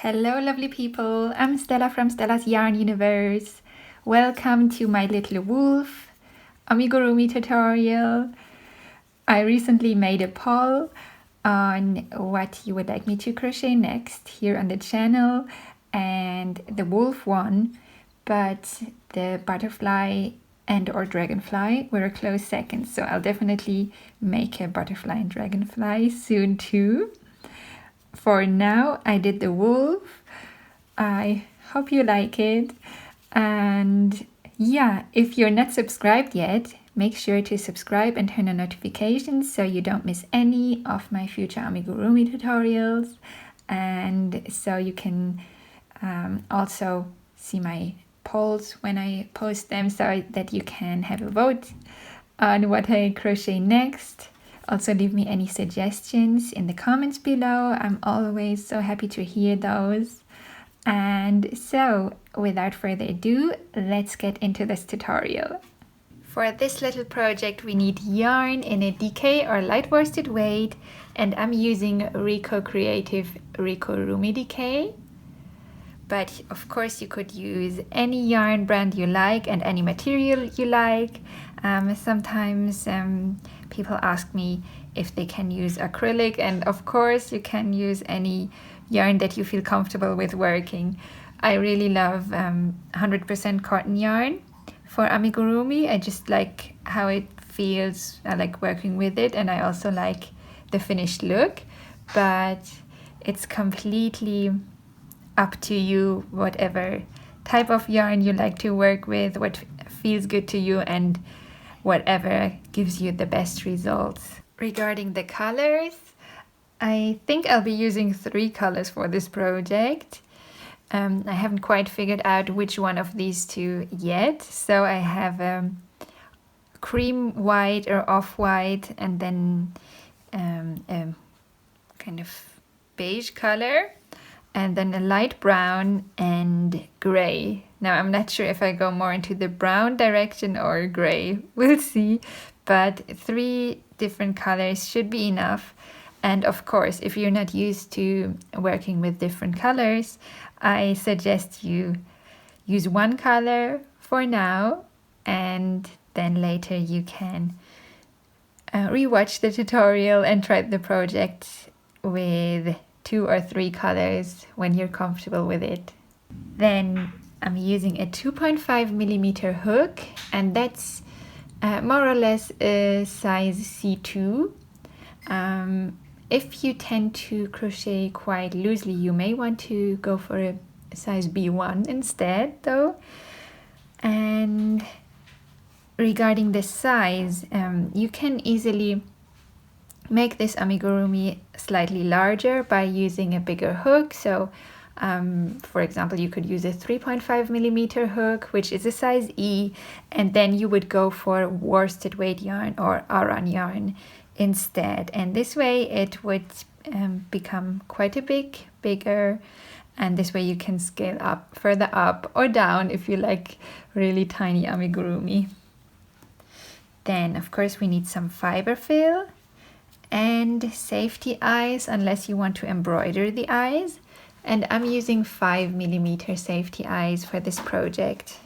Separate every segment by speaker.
Speaker 1: Hello lovely people, I'm Stella from Stella's Yarn Universe. Welcome to my little wolf amigurumi tutorial. I recently made a poll on what you would like me to crochet next here on the channel, and the wolf won, but the butterfly and or dragonfly were a close second, so I'll definitely make a butterfly and dragonfly soon too. For now, I did the wolf. I hope you like it. And yeah, if you're not subscribed yet, make sure to subscribe and turn on notifications so you don't miss any of my future amigurumi tutorials. And so you can also see my polls when I post them so that you can have a vote on what I crochet next. Also leave me any suggestions in the comments below. I'm always so happy to hear those. And so, without further ado, let's get into this tutorial. For this little project we need yarn in a DK or light worsted weight, and I'm using Rico Creative Amigurumi DK. But of course you could use any yarn brand you like and any material you like. Sometimes people ask me if they can use acrylic, and of course you can use any yarn that you feel comfortable with working. I really love 100% cotton yarn for amigurumi. I just like how it feels. I like working with it, and I also like the finished look, but it's completely up to you, whatever type of yarn you like to work with, what feels good to you, and whatever gives you the best results. Regarding the colors, I think I'll be using 3 colors for this project. I haven't quite figured out which one of these 2 yet, so I have cream white or off-white, and then a kind of beige color, and then a light brown and grey. Now I'm not sure if I go more into the brown direction or grey, we'll see, but 3 different colors should be enough. And of course, if you're not used to working with different colors, I suggest you use 1 color for now, and then later you can rewatch the tutorial and try the project with 2 or 3 colors when you're comfortable with it. Then I'm using a 2.5mm hook, and that's more or less a size C2. If you tend to crochet quite loosely, you may want to go for a size B1 instead though. And regarding the size, you can easily make this amigurumi slightly larger by using a bigger hook. So for example, you could use a 3.5mm hook, which is a size E, and then you would go for worsted weight yarn or aran yarn instead, and this way it would become quite a bigger, and this way you can scale up, further up or down if you like really tiny amigurumi. Then of course we need some fiber fill and safety eyes, unless you want to embroider the eyes, and I'm using 5mm safety eyes for this project.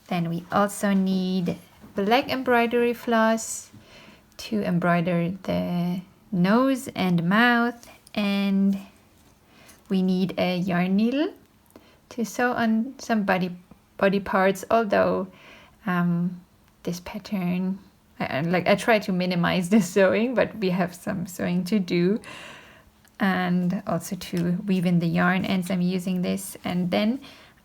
Speaker 1: Then we also need black embroidery floss to embroider the nose and mouth, and we need a yarn needle to sew on some body parts, although this pattern, I try to minimize the sewing, but we have some sewing to do, and also to weave in the yarn ends. I'm using this, and then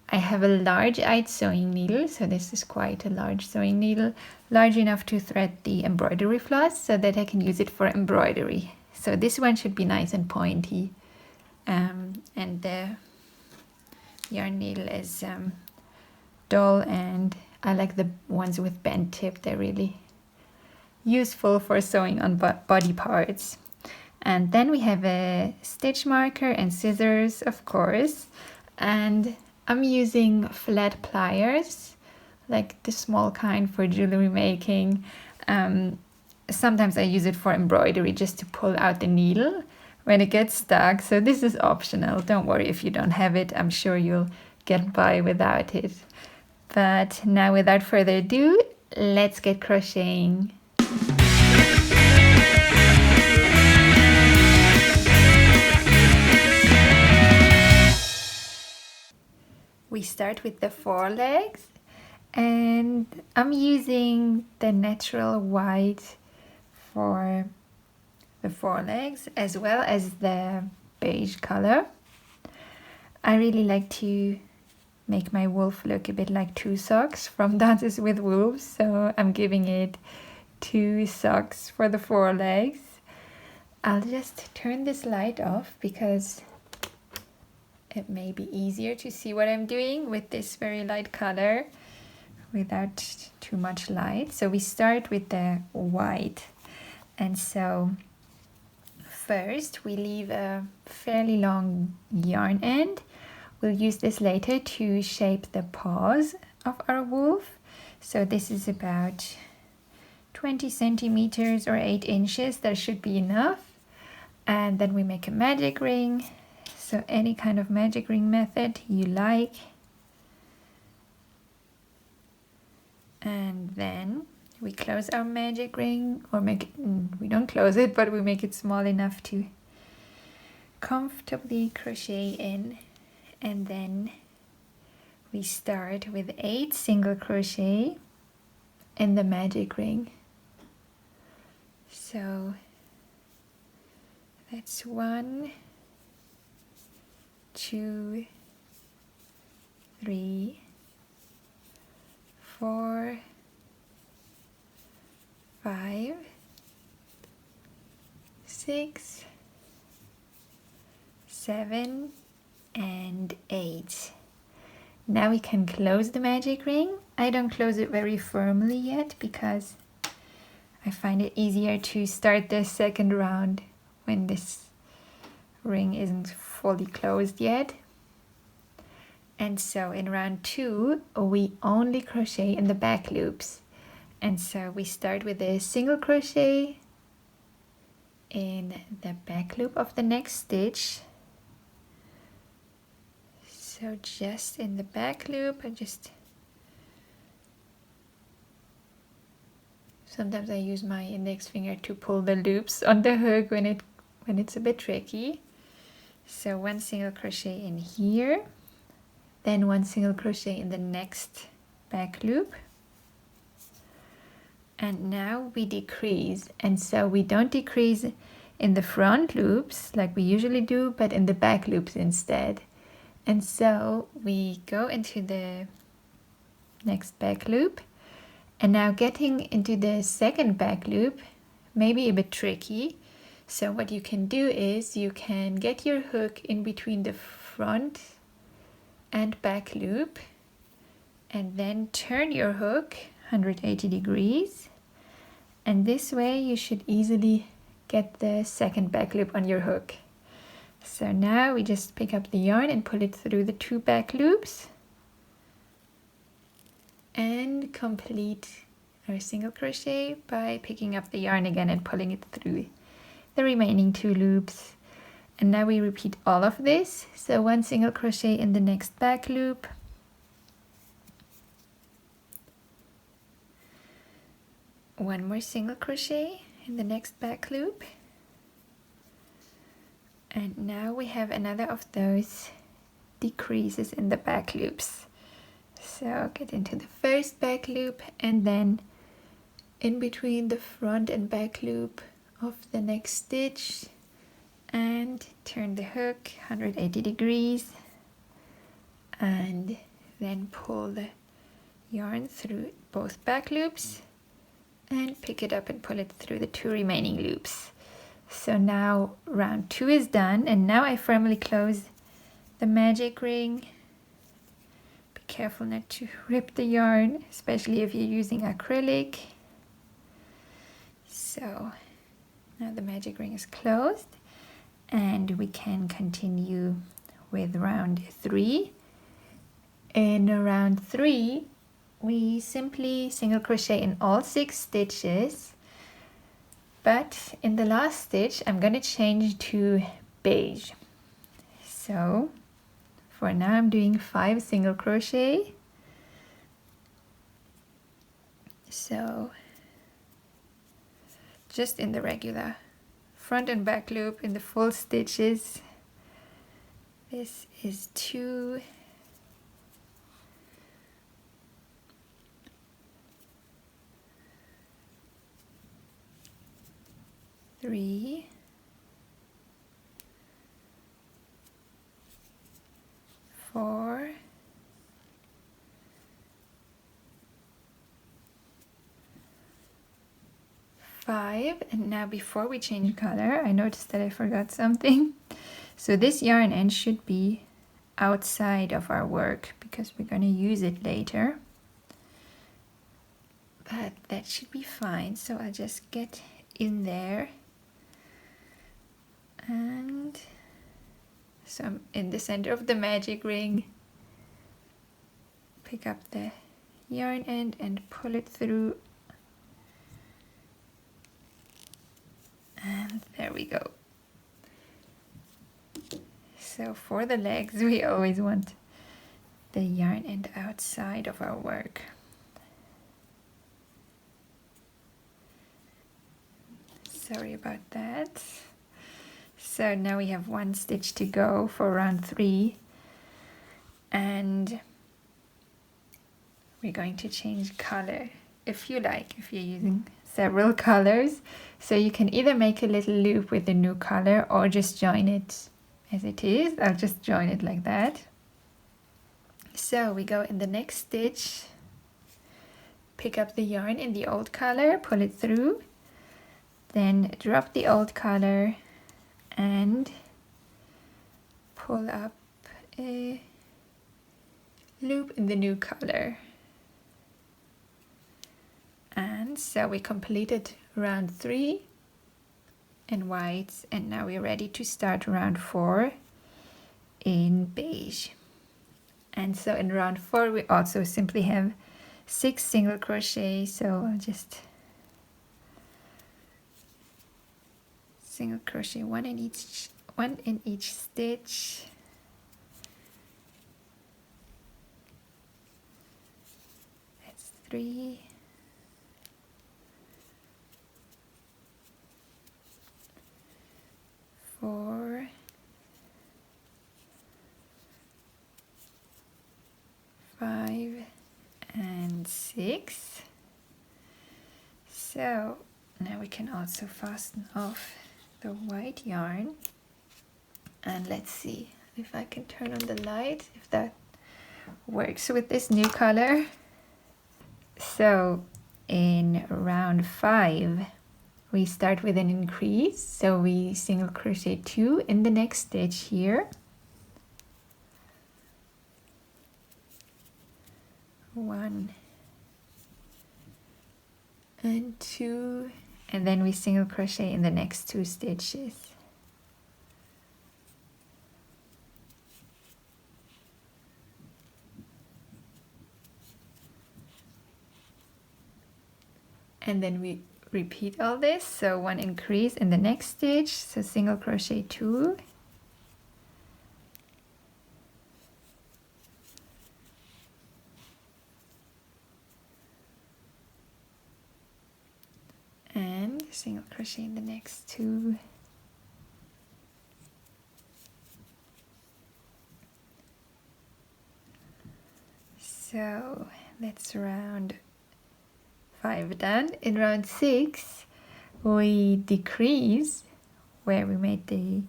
Speaker 1: I have a large-eyed sewing needle, so this is quite a large sewing needle, large enough to thread the embroidery floss so that I can use it for embroidery. So this one should be nice and pointy, and the yarn needle is dull, and I like the ones with bent tip. They're really useful for sewing on body parts. And then we have a stitch marker and scissors, of course, and I'm using flat pliers, like the small kind for jewelry making. Sometimes I use it for embroidery just to pull out the needle, when it gets stuck. So this is optional. Don't worry if you don't have it. I'm sure you'll get by without it. But now without further ado, let's get crocheting. We start with the forelegs, and I'm using the natural white for the forelegs as well as the beige color. I really like to make my wolf look a bit like two socks from Dances with Wolves, so I'm giving it 2 socks for the forelegs. I'll just turn this light off because it may be easier to see what I'm doing with this very light color without too much light. So we start with the white, and so first we leave a fairly long yarn end. We'll use this later to shape the paws of our wolf. So this is about 20 centimeters or 8 inches. That should be enough. And then we make a magic ring. So any kind of magic ring method you like. And then we close our magic ring, or we don't close it, but we make it small enough to comfortably crochet in. And then we start with 8 single crochet in the magic ring. So that's 1, 2, 3, 4, 5, 6, 7, and 8. Now we can close the magic ring. I don't close it very firmly yet because I find it easier to start the second round when this ring isn't fully closed yet. And so in round 2 we only crochet in the back loops, and so we start with a single crochet in the back loop of the next stitch. So just in the back loop, sometimes I use my index finger to pull the loops on the hook when it's a bit tricky. So 1 single crochet in here, then 1 single crochet in the next back loop. And now we decrease, and so we don't decrease in the front loops like we usually do, but in the back loops instead. And so we go into the next back loop, and now getting into the second back loop may be a bit tricky. So what you can do is you can get your hook in between the front and back loop, and then turn your hook 180 degrees, and this way you should easily get the second back loop on your hook. So now we just pick up the yarn and pull it through the 2 back loops and complete our single crochet by picking up the yarn again and pulling it through the remaining 2 loops. And now we repeat all of this. So 1 single crochet in the next back loop, 1 more single crochet in the next back loop. And now we have another of those decreases in the back loops. So get into the first back loop, and then in between the front and back loop of the next stitch, and turn the hook 180 degrees, and then pull the yarn through both back loops and pick it up and pull it through the 2 remaining loops. So now round 2 is done, and now I firmly close the magic ring. Be careful not to rip the yarn, especially if you're using acrylic. So now the magic ring is closed, and we can continue with round 3. In round 3 we simply single crochet in all 6 stitches, but in the last stitch I'm going to change to beige. So for now I'm doing 5 single crochet. So just in the regular front and back loop in the full stitches. This is 2, 3, 4, 5, and now before we change color, I noticed that I forgot something. So this yarn end should be outside of our work because we're going to use it later. But that should be fine. So I'll just get in there. And so I'm in the center of the magic ring. Pick up the yarn end and pull it through. And there we go. So for the legs, we always want the yarn end outside of our work. Sorry about that. So now we have 1 stitch to go for round 3. And we're going to change color if you like, if you're using several colors. So you can either make a little loop with the new color or just join it as it is. I'll just join it like that. So we go in the next stitch, pick up the yarn in the old color, pull it through, then drop the old color and pull up a loop in the new color. And so we completed round 3 in whites, and now we're ready to start round 4 in beige. And so in round 4 we also simply have 6 single crochet, so I'll just single crochet one in each stitch. That's 3, 4, 5, and 6. So now we can also fasten off the white yarn, and let's see if I can turn on the light, if that works with this new color. So in round 5 we start with an increase, so we single crochet 2 in the next stitch here, 1 and 2, and then we single crochet in the next 2 stitches. And then we repeat all this, so 1 increase in the next stitch, so single crochet 2, and single crochet in the next 2, so that's round 5 done. In round 6 we decrease where we made the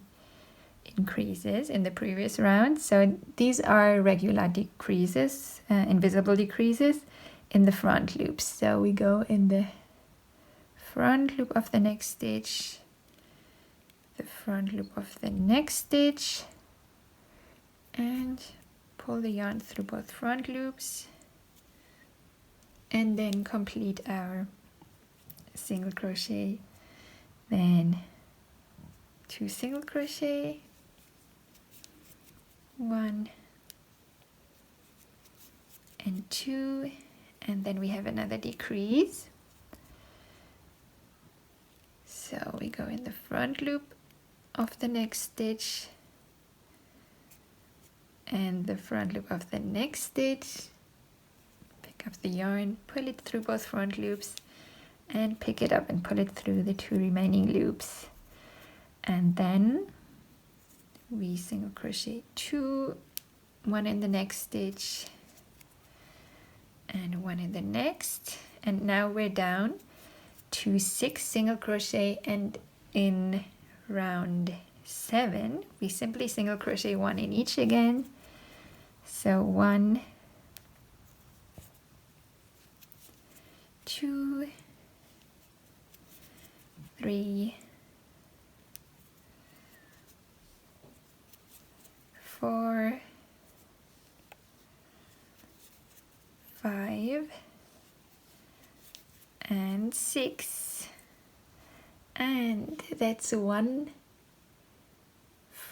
Speaker 1: increases in the previous round, so these are regular decreases, invisible decreases in the front loops. So we go in the front loop of the next stitch, the front loop of the next stitch, and pull the yarn through both front loops, and then complete our single crochet, then 2 single crochet, 1 and 2, and then we have another decrease. So we go in the front loop of the next stitch and the front loop of the next stitch. Pick up the yarn, pull it through both front loops, and pick it up and pull it through the 2 remaining loops. And then we single crochet 2, 1 in the next stitch and 1 in the next, and now we're down to 6 single crochet, and in round 7 we simply single crochet 1 in each again. So 1, 2, 3, 4, 5, and 6, and that's 1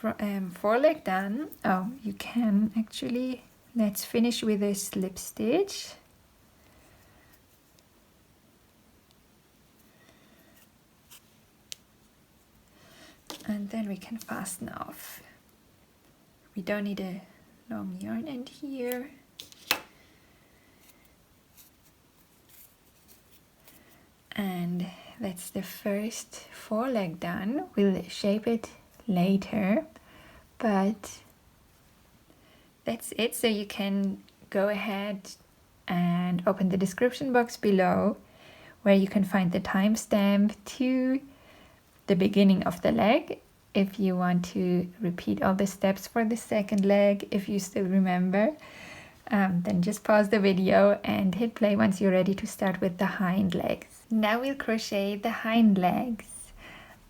Speaker 1: 4-leg done. Oh, you can actually, let's finish with a slip stitch. And then we can fasten off. We don't need a long yarn end here. And that's the first 4-leg done. We'll shape it later, but that's it. So you can go ahead and open the description box below, where you can find the timestamp to the beginning of the leg. If you want to repeat all the steps for the second leg, if you still remember, then just pause the video and hit play once you're ready to start with the hind legs. Now we'll crochet the hind legs.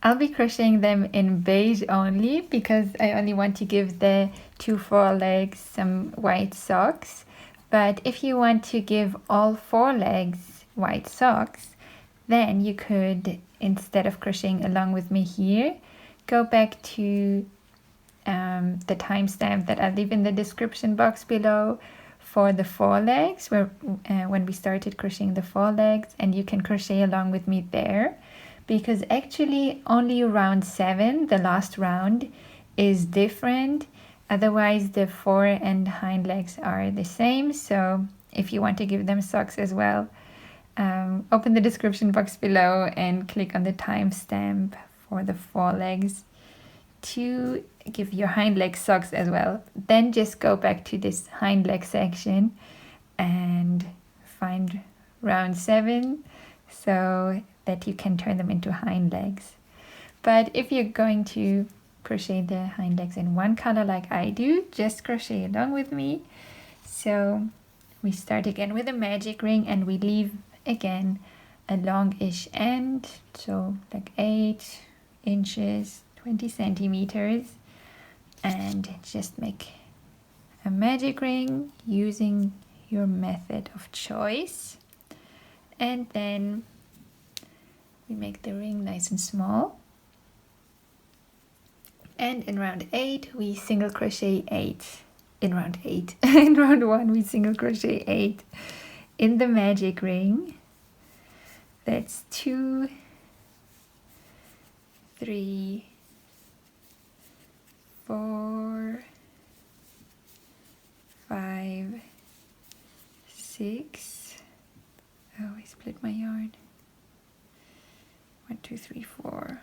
Speaker 1: I'll be crocheting them in beige only because I only want to give the 2 4-legs some white socks. But if you want to give all 4 legs white socks, then you could, instead of crocheting along with me here, go back to the timestamp that I'll leave in the description box below for the 4 legs, where when we started crocheting the 4 legs, and you can crochet along with me there, because actually only round 7, the last round, is different. Otherwise the fore and hind legs are the same. So if you want to give them socks as well, open the description box below and click on the timestamp for the 4 legs to give your hind leg socks as well. Then just go back to this hind leg section and find round 7 so that you can turn them into hind legs. But if you're going to crochet the hind legs in one color like I do, just crochet along with me. So we start again with a magic ring, and we leave again a longish end, so like 8 inches, 20 centimeters, and just make a magic ring using your method of choice. And then we make the ring nice and small, and in round 8 we single crochet 8 in round 8 in round 1 we single crochet 8 in the magic ring. That's 2, 3, 4, 5, 6. Oh, I split my yarn. 1, 2, 3, 4,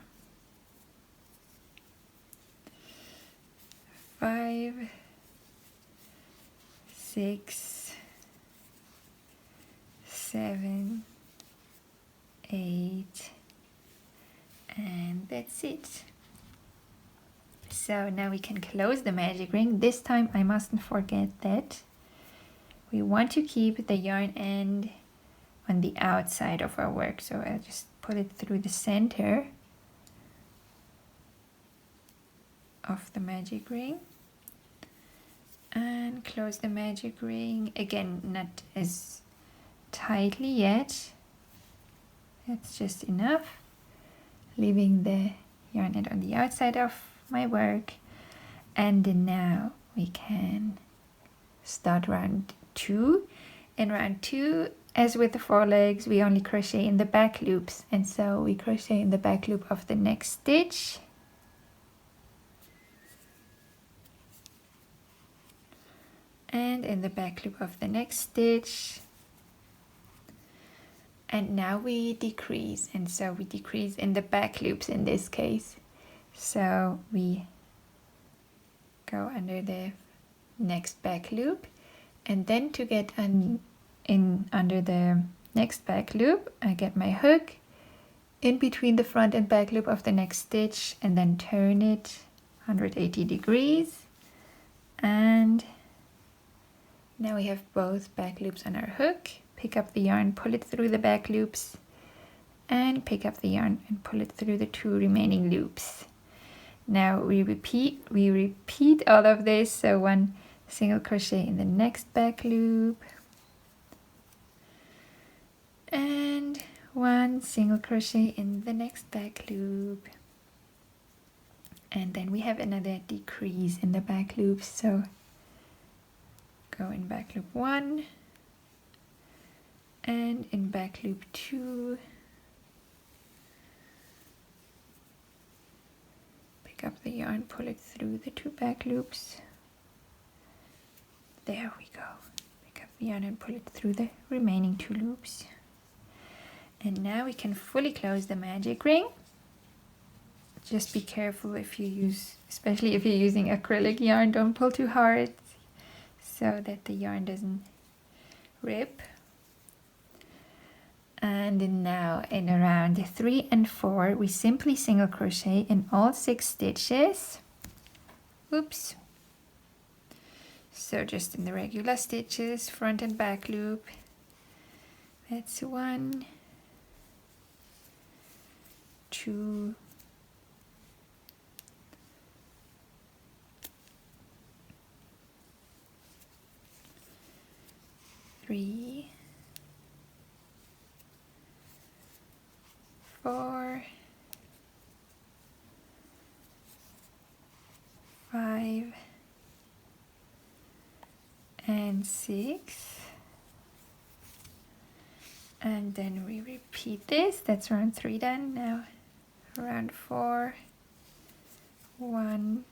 Speaker 1: 5, 6, 7, 8, and that's it. So now we can close the magic ring. This time I mustn't forget that we want to keep the yarn end on the outside of our work. So I'll just pull it through the center of the magic ring and close the magic ring. Again, not as tightly yet. That's just enough. Leaving the yarn end on the outside of my work. And now we can start round 2. In round 2, as with the 4 legs, we only crochet in the back loops, and so we crochet in the back loop of the next stitch, and in the back loop of the next stitch. And now we decrease, and so we decrease in the back loops in this case. So we go under the next back loop, and then to get in under the next back loop, I get my hook in between the front and back loop of the next stitch, and then turn it 180 degrees. And now we have both back loops on our hook. Pick up the yarn, pull it through the back loops, and pick up the yarn and pull it through the 2 remaining loops. Now we repeat all of this, so 1 single crochet in the next back loop, and 1 single crochet in the next back loop, and then we have another decrease in the back loops. So go in back loop 1 and in back loop 2, pick up the yarn, pull it through the 2 back loops. There we go. Pick up the yarn and pull it through the remaining 2 loops. And now we can fully close the magic ring. Just be careful if you use, especially if you're using acrylic yarn, don't pull too hard so that the yarn doesn't rip. And now in round 3 and 4, we simply single crochet in all 6 stitches. Oops. So just in the regular stitches, front and back loop. That's 1, 2, 3, 4, 5, and 6. And then we repeat this. That's round 3 done. Now round 4, 1,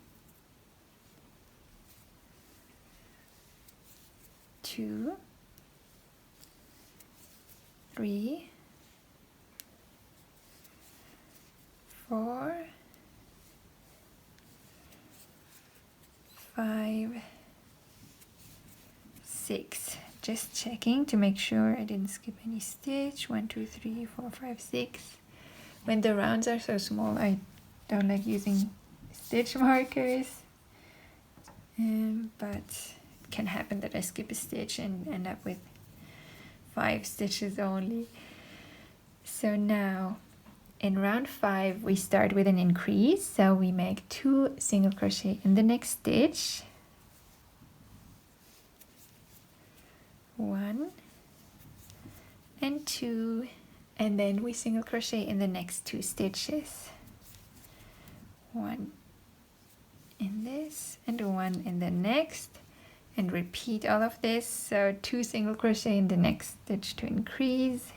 Speaker 1: 2, 3, 4, 5, 6. Just checking to make sure I didn't skip any stitch. 1, 2, 3, 4, 5, 6. When the rounds are so small, I don't like using stitch markers, but it can happen that I skip a stitch and end up with 5 stitches only. So now in round 5 we start with an increase, so we make 2 single crochet in the next stitch, 1 and 2, and then we single crochet in the next 2 stitches, 1 in this and 1 in the next, and repeat all of this. So 2 single crochet in the next stitch to increase,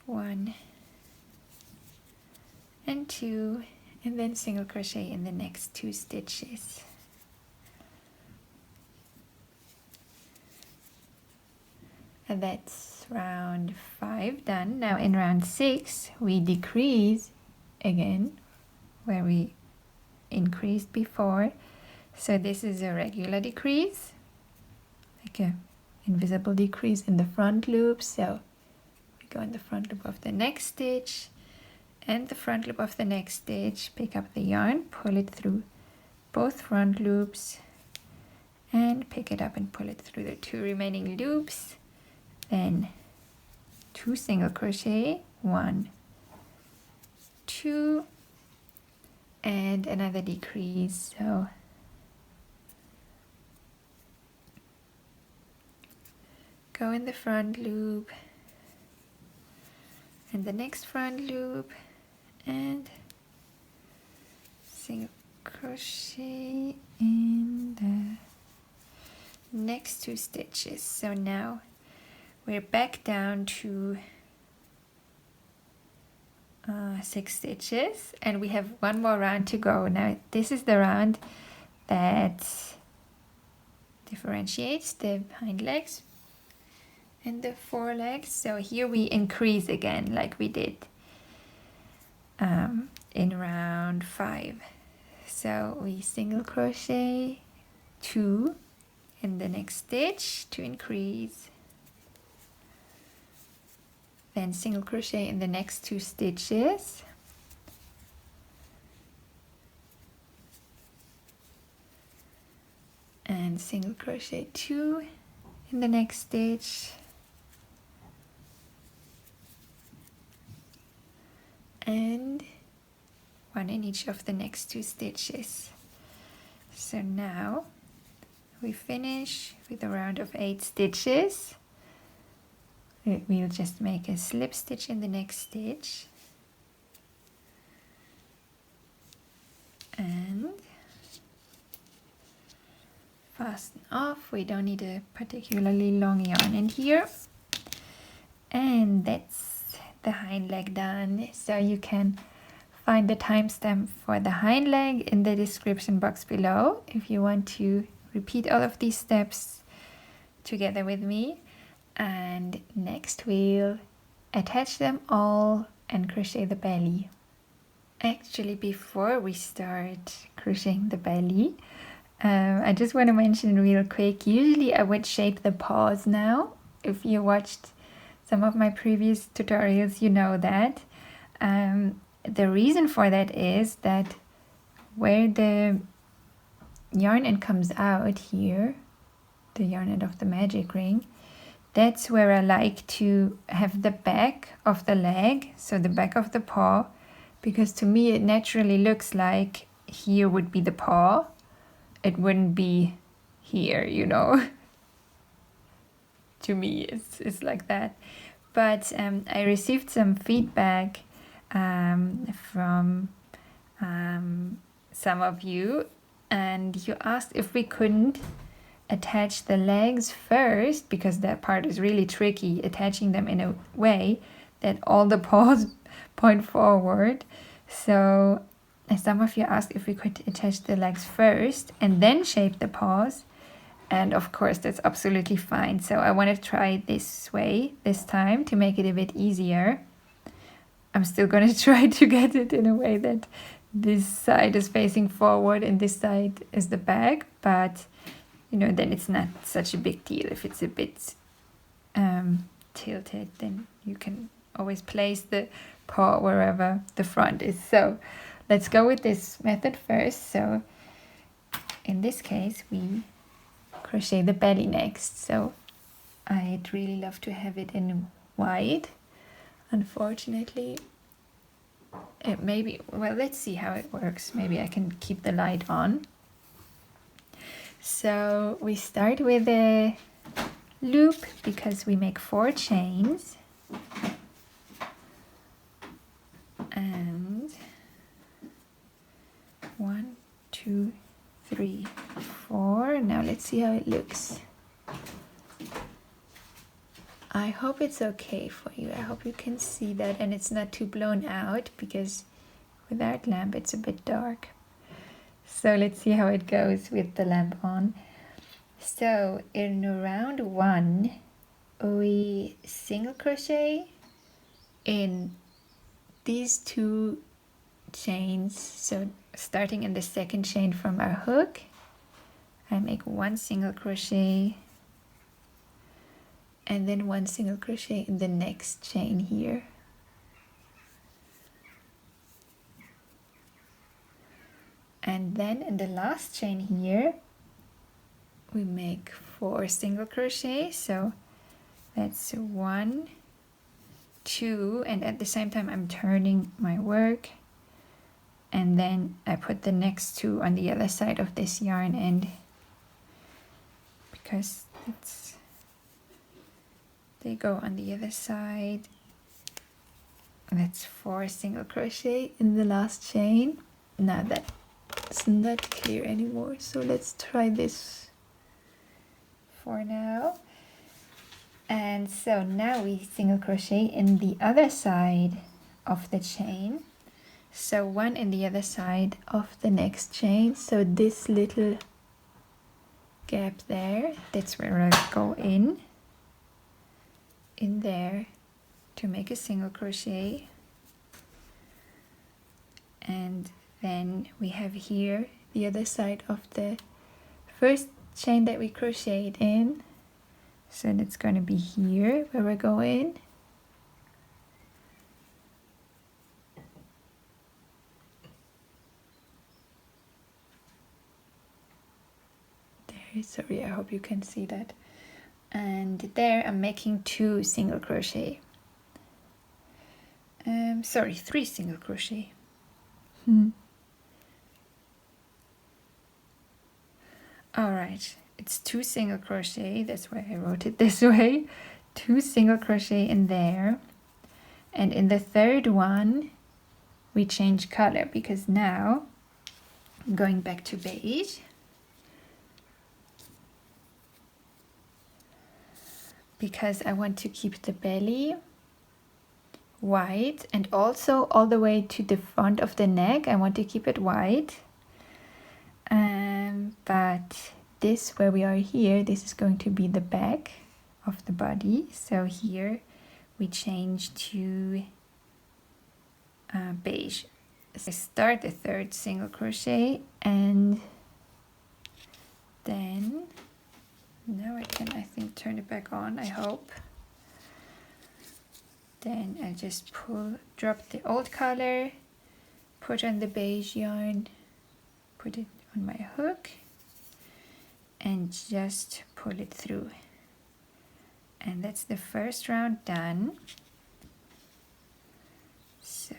Speaker 1: 1 and 2, and then single crochet in the next 2 stitches. And that's round 5 done. Now in round 6 we decrease again where we increased before. So this is a regular decrease, like a invisible decrease in the front loop. So we go in the front loop of the next stitch and the front loop of the next stitch, pick up the yarn, pull it through both front loops, and pick it up and pull it through the 2 remaining loops. Then 2 single crochet, 1, 2, and another decrease. So go in the front loop and the next front loop, and single crochet in the next 2 stitches. So now we're back down to 6 stitches, and we have 1 more round to go. Now this is the round that differentiates the hind legs and the forelegs. So here we increase again like we did in round 5. So we single crochet 2 in the next stitch to increase, then single crochet in the next 2 stitches, and single crochet 2 in the next stitch, and 1 in each of the next 2 stitches. So now we finish with a round of 8 stitches. We'll just make a slip stitch in the next stitch and fasten off. We don't need a particularly long yarn in here, and that's the hind leg done. So you can find the timestamp for the hind leg in the description box below if you want to repeat all of these steps together with me. And next we'll attach them all and crochet the belly. Actually, before we start crocheting the belly, I just want to mention real quick, usually I would shape the paws now. If you watched some of my previous tutorials, you know that. The reason for that is that where the yarn end comes out here, the yarn end of the magic ring, that's where I like to have the back of the leg, so the back of the paw, because to me it naturally looks like here would be the paw. It wouldn't be here, you know. To me it's like that. But I received some feedback from some of you, and you asked if we couldn't attach the legs first, because that part is really tricky, attaching them in a way that all the paws point forward. So some of you asked if we could attach the legs first and then shape the paws, and of course that's absolutely fine. So I want to try it this way this time to make it a bit easier. I'm still going to try to get it in a way that this side is facing forward and this side is the back, but you know, then it's not such a big deal. If it's a bit tilted, then you can always place the paw wherever the front is. So let's go with this method first. So in this case, we crochet the belly next. So I'd really love to have it in white. Unfortunately, well, let's see how it works. Maybe I can keep the light on. So we start with a loop because we make 4 chains, and 1, 2, 3, 4. Now let's see how it looks. I hope it's okay for you. I hope you can see that and it's not too blown out, because without lamp it's a bit dark. So let's see how it goes with the lamp on. So in round 1, we single crochet in these 2 chains. So starting in the second chain from our hook, I make 1 single crochet and then 1 single crochet in the next chain here. And then in the last chain here, we make 4 single crochet. So that's 1, 2, and at the same time I'm turning my work, and then I put the next 2 on the other side of this yarn end, because they go on the other side. That's 4 single crochet in the last chain. Now that it's not clear anymore, so let's try this for now. And so now we single crochet in the other side of the chain, so 1 in the other side of the next chain. So this little gap there. That's where I'll go in there to make a single crochet. And then we have here the other side of the first chain that we crocheted in. So that's going to be here where we're going. There, sorry, I hope you can see that. And there I'm making 2 single crochet. Sorry, 3 single crochet. Alright, it's 2 single crochet, that's why I wrote it this way. 2 single crochet in there, and in the third one we change color, because now I'm going back to beige. Because I want to keep the belly white, and also all the way to the front of the neck I want to keep it white. But this, where we are here, this is going to be the back of the body. So here we change to beige. So I start the 3rd single crochet, and then now I can, I think, turn it back on, I hope. Then I just drop the old color, put on the beige yarn, put it on my hook, and just pull it through. And that's the first round done. So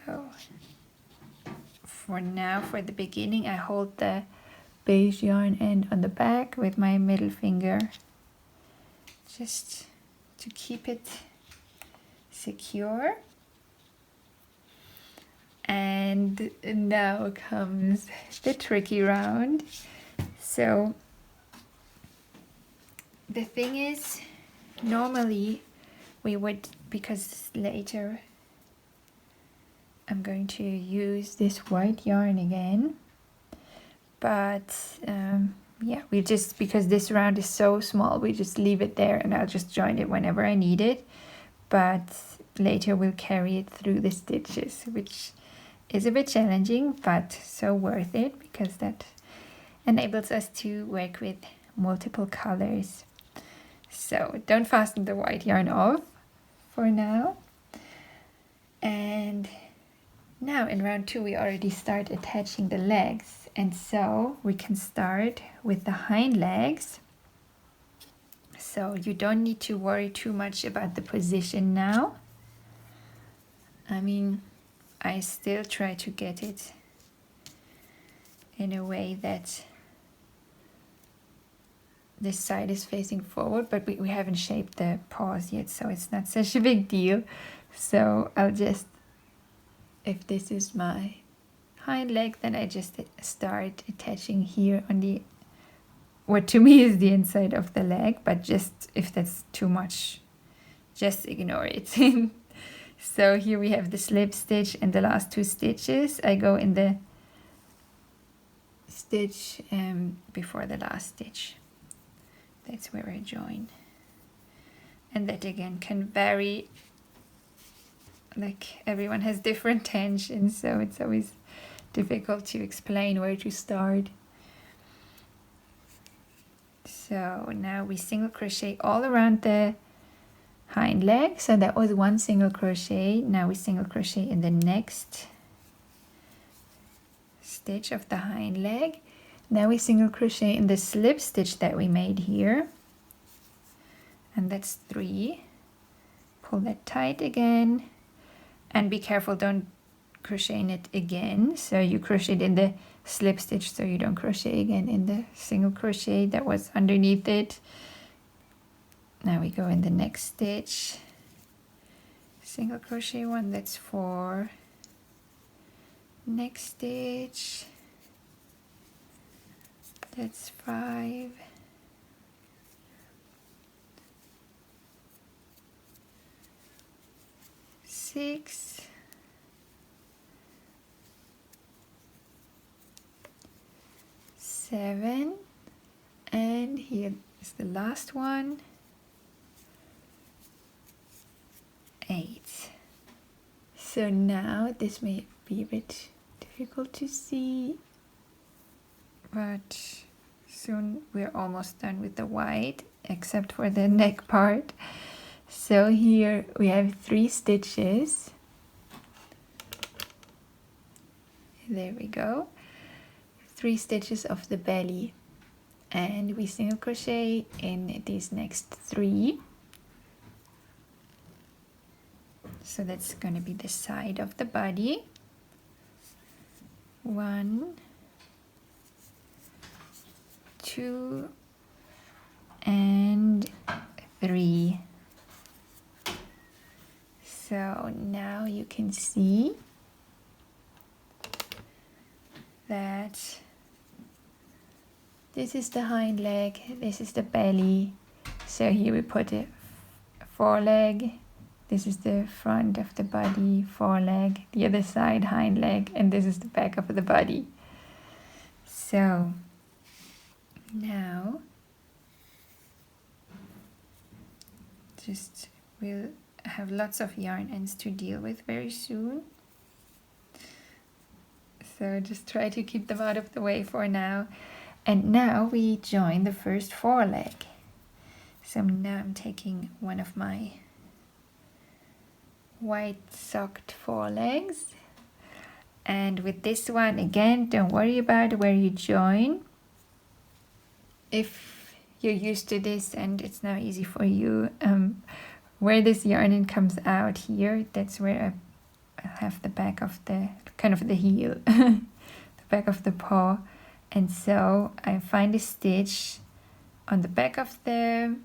Speaker 1: for now, for the beginning, I hold the beige yarn end on the back with my middle finger, just to keep it secure. And now comes the tricky round. So the thing is, normally we would, because later I'm going to use this white yarn again, but yeah, we just, because this round is so small, we just leave it there, and I'll just join it whenever I need it. But later we'll carry it through the stitches, which is a bit challenging, but so worth it, because that enables us to work with multiple colors. So don't fasten the white yarn off for now. And now in round 2 we already start attaching the legs, and so we can start with the hind legs. So you don't need to worry too much about the position now. I mean, I still try to get it in a way that this side is facing forward, but we haven't shaped the paws yet, so it's not such a big deal. So I'll just, if this is my hind leg, then I just start attaching here on the, what to me is the inside of the leg, but just if that's too much, just ignore it. So here we have the slip stitch, and the last 2 stitches I go in the stitch before the last stitch. That's where I join. And that again can vary, like everyone has different tensions, so it's always difficult to explain where to start. So now we single crochet all around the hind leg. So that was 1 single crochet. Now we single crochet in the next stitch of the hind leg. Now we single crochet in the slip stitch that we made here, and that's 3. Pull that tight again, and be careful, don't crochet in it again. So you crocheted in the slip stitch, so you don't crochet again in the single crochet that was underneath it. Now we go in the next stitch, single crochet 1, that's 4. Next stitch, that's 5. Six, 7, and and here is the last one. 8. So now this may be a bit difficult to see, but soon we're almost done with the white, except for the neck part. So here we have 3 stitches. There we go. 3 stitches of the belly, and we single crochet in these next 3. So that's going to be the side of the body. 1, 2, and 3. So now you can see that this is the hind leg, this is the belly. So here we put a foreleg. This is the front of the body, foreleg, the other side, hind leg, and this is the back of the body. So now we'll have lots of yarn ends to deal with very soon. So just try to keep them out of the way for now. And now we join the first foreleg. So now I'm taking one of my white socked forelegs, and with this one again, don't worry about where you join. If you're used to this and it's now easy for you, where this yarn end comes out here, that's where I have the back of the kind of the heel, the back of the paw, and so I find a stitch on the back of the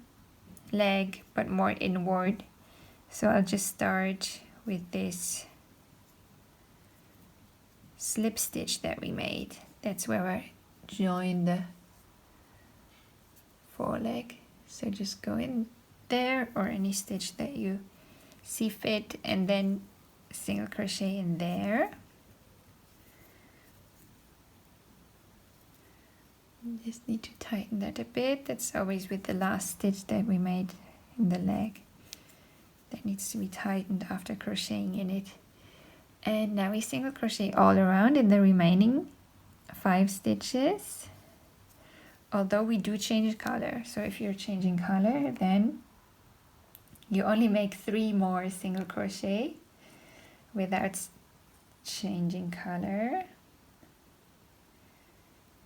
Speaker 1: leg but more inward. So I'll just start with this slip stitch that we made. That's where I join the foreleg. So just go in there, or any stitch that you see fit, and then single crochet in there. Just need to tighten that a bit. That's always with the last stitch that we made in the leg. That needs to be tightened after crocheting in it. And now we single crochet all around in the remaining 5 stitches. Although we do change color. So if you're changing color, then you only make 3 more single crochet without changing color.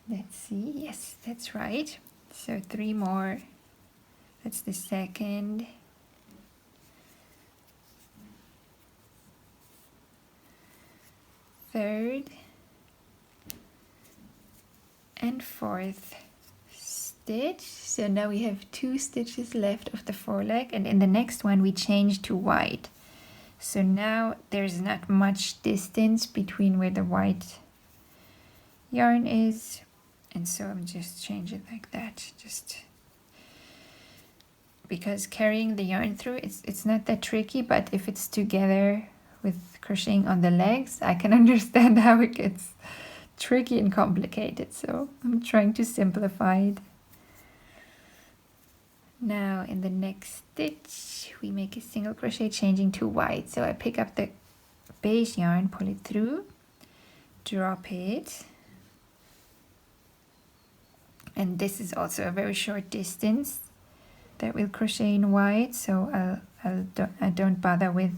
Speaker 1: Let's see. Yes, that's right. So 3 more. That's the second. Third and fourth stitch. So now we have 2 stitches left of the foreleg, and in the next one we change to white. So now there's not much distance between where the white yarn is, and so I'm just changing it like that, just because carrying the yarn through, it's not that tricky, but if it's together with crocheting on the legs, I can understand how it gets tricky and complicated, so I'm trying to simplify it. Now in the next stitch we make a single crochet changing to white. So I pick up the beige yarn, pull it through, drop it, and this is also a very short distance that we'll crochet in white, so I don't bother with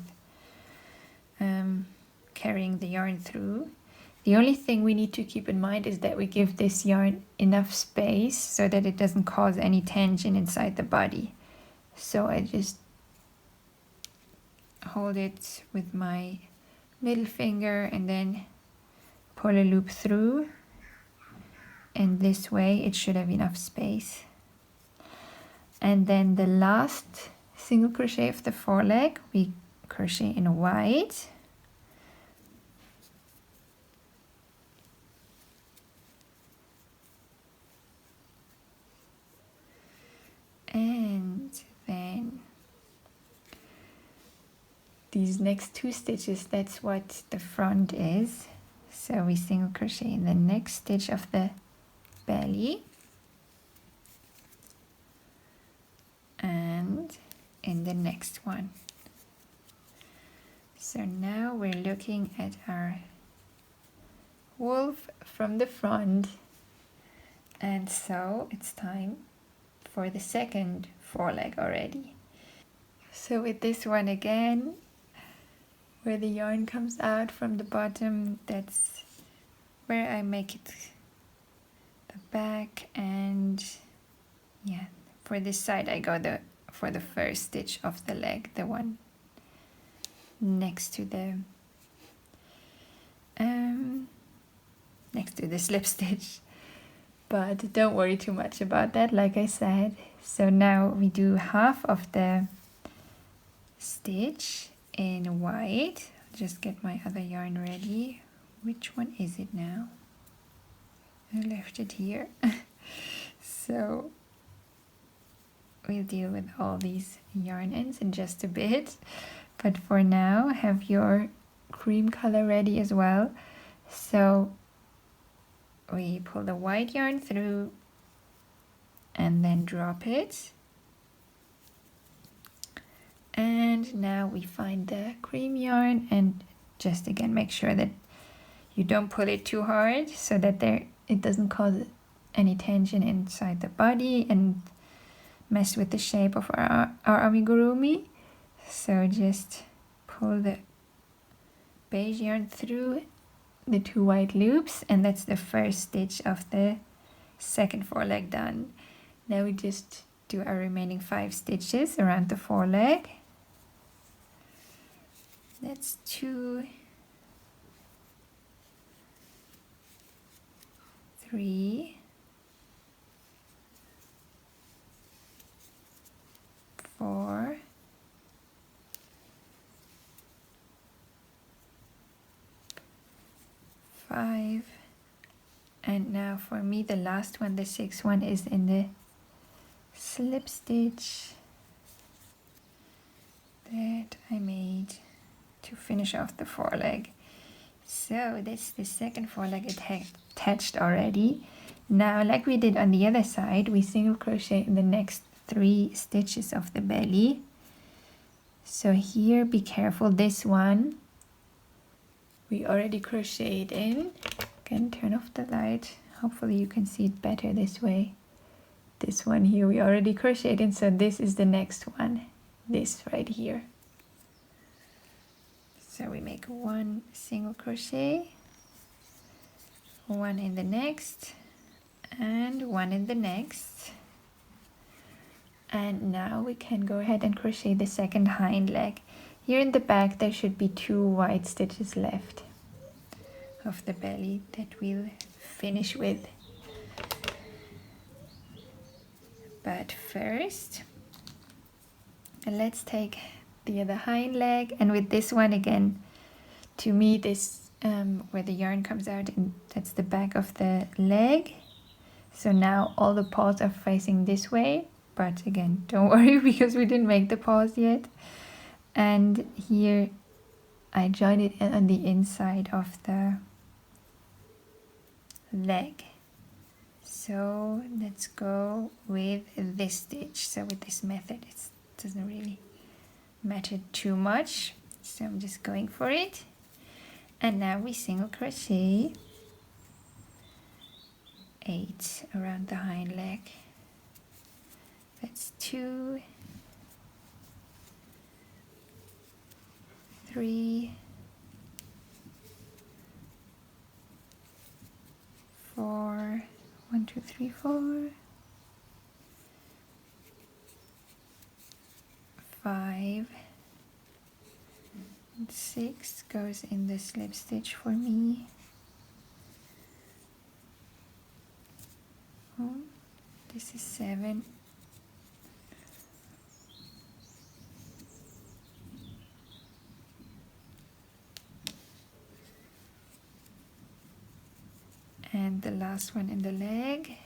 Speaker 1: carrying the yarn through. The only thing we need to keep in mind is that we give this yarn enough space so that it doesn't cause any tension inside the body. So I just hold it with my middle finger and then pull a loop through, and this way it should have enough space. And then the last single crochet of the foreleg, we crochet in white. And then these next 2 stitches, that's what the front is. So we single crochet in the next stitch of the belly. in the next one. So now we're looking at our wolf from the front, and so it's time for the second foreleg already. So with this one again, where the yarn comes out from the bottom, that's where I make it the back, and yeah, for this side I go for the first stitch of the leg, the one next to the slip stitch. But don't worry too much about that, like I said. So now we do half of the stitch in white. I'll just get my other yarn ready. Which one is it now? I left it here. So we'll deal with all these yarn ends in just a bit. But for now, have your cream color ready as well. So we pull the white yarn through and then drop it. And now we find the cream yarn, and just again make sure that you don't pull it too hard so that it doesn't cause any tension inside the body and mess with the shape of our amigurumi. So just pull the beige yarn through the 2 white loops, and that's the first stitch of the second foreleg done. Now we just do our remaining 5 stitches around the foreleg. That's 2, 3, 4, 5, and now for me the last one, the 6th one, is in the slip stitch that I made to finish off the foreleg. So that's the second foreleg attached already. Now, like we did on the other side, we single crochet in the next 3 stitches of the belly. So here, be careful, this one we already crocheted in. Again, turn off the light. Hopefully you can see it better this way. This one here we already crocheted in, so this is the next one, this right here. So we make 1 single crochet, 1 in the next, and 1 in the next. And now we can go ahead and crochet the second hind leg. Here in the back there should be 2 white stitches left of the belly that we'll finish with. But first, let's take the other hind leg, and with this one again, to me this where the yarn comes out, and that's the back of the leg. So now all the paws are facing this way, but again, don't worry because we didn't make the paws yet. And here I join it on the inside of the leg. So let's go with this stitch. So with this method it doesn't really matter too much, so I'm just going for it. And now we single crochet 8 around the hind leg. That's 2, 3, 4, 1, 2, 3, 4, 5, and 6 goes in the slip stitch for me. Oh, this is 7. And the last one in the leg,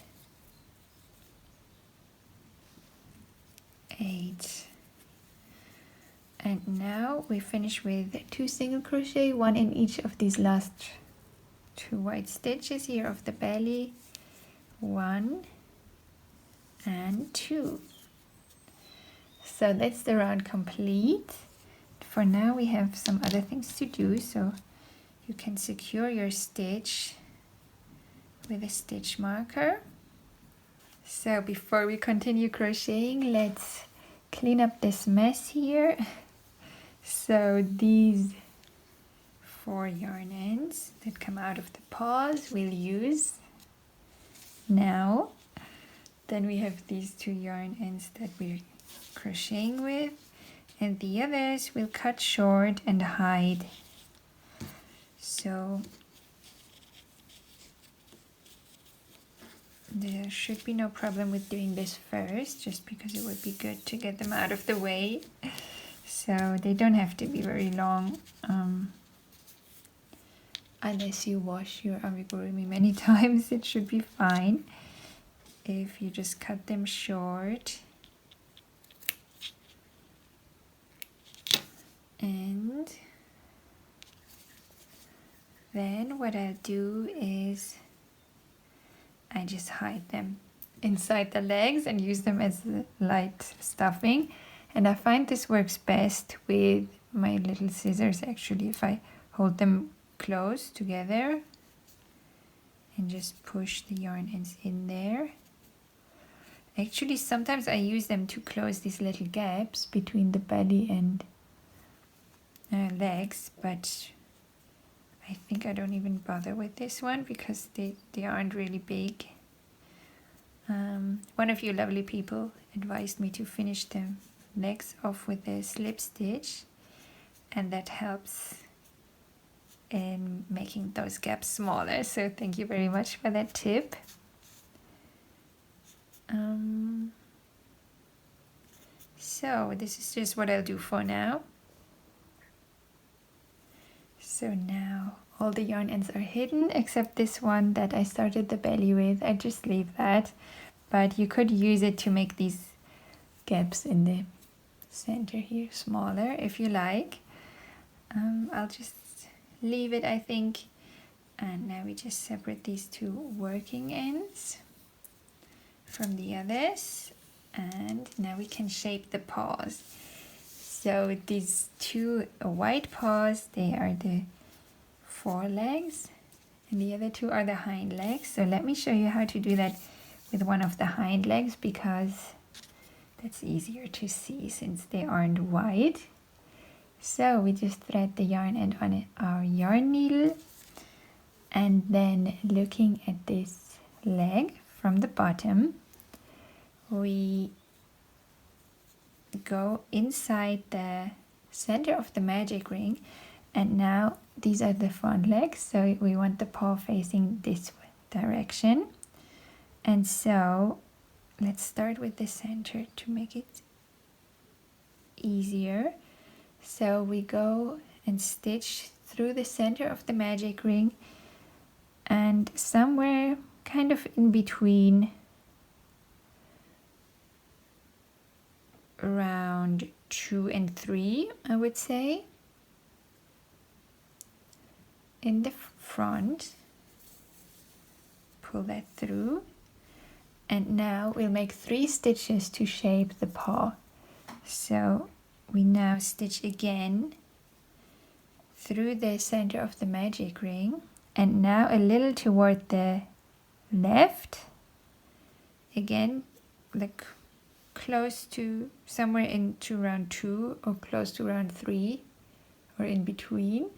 Speaker 1: 8. And now we finish with 2 single crochet, 1 in each of these last 2 white stitches here of the belly, 1 and 2. So that's the round complete. For now we have some other things to do, so you can secure your stitch with a stitch marker. So before we continue crocheting, let's clean up this mess here. So these 4 yarn ends that come out of the paws we'll use now. Then we have these 2 yarn ends that we're crocheting with, and the others we'll cut short and hide. So there should be no problem with doing this first, just because it would be good to get them out of the way. So they don't have to be very long, unless you wash your amigurumi many times. It should be fine if you just cut them short. And then what I'll do is I just hide them inside the legs and use them as light stuffing. And I find this works best with my little scissors, actually, if I hold them close together and just push the yarn ends in there. Actually, sometimes I use them to close these little gaps between the belly and legs, but I think I don't even bother with this one because they aren't really big. One of you lovely people advised me to finish the legs off with a slip stitch, and that helps in making those gaps smaller, so thank you very much for that tip. So this is just what I'll do for now. So now all the yarn ends are hidden except this one that I started the belly with. I just leave that, but you could use it to make these gaps in the center here smaller if you like. I'll just leave it, I think. And now we just separate these 2 working ends from the others, and now we can shape the paws. So these 2 white paws, they are the forelegs, and the other 2 are the hind legs. So let me show you how to do that with one of the hind legs, because that's easier to see since they aren't white. So we just thread the yarn end on our yarn needle, and then looking at this leg from the bottom, we go inside the center of the magic ring, and now these are the front legs, so we want the paw facing this direction. And so let's start with the center to make it easier. So we go and stitch through the center of the magic ring, and somewhere kind of in between round 2 and 3, I would say, in the front, pull that through, and now we'll make 3 stitches to shape the paw. So we now stitch again through the center of the magic ring, and now a little toward the left, again like close to somewhere into round 2 or close to round 3 or in between,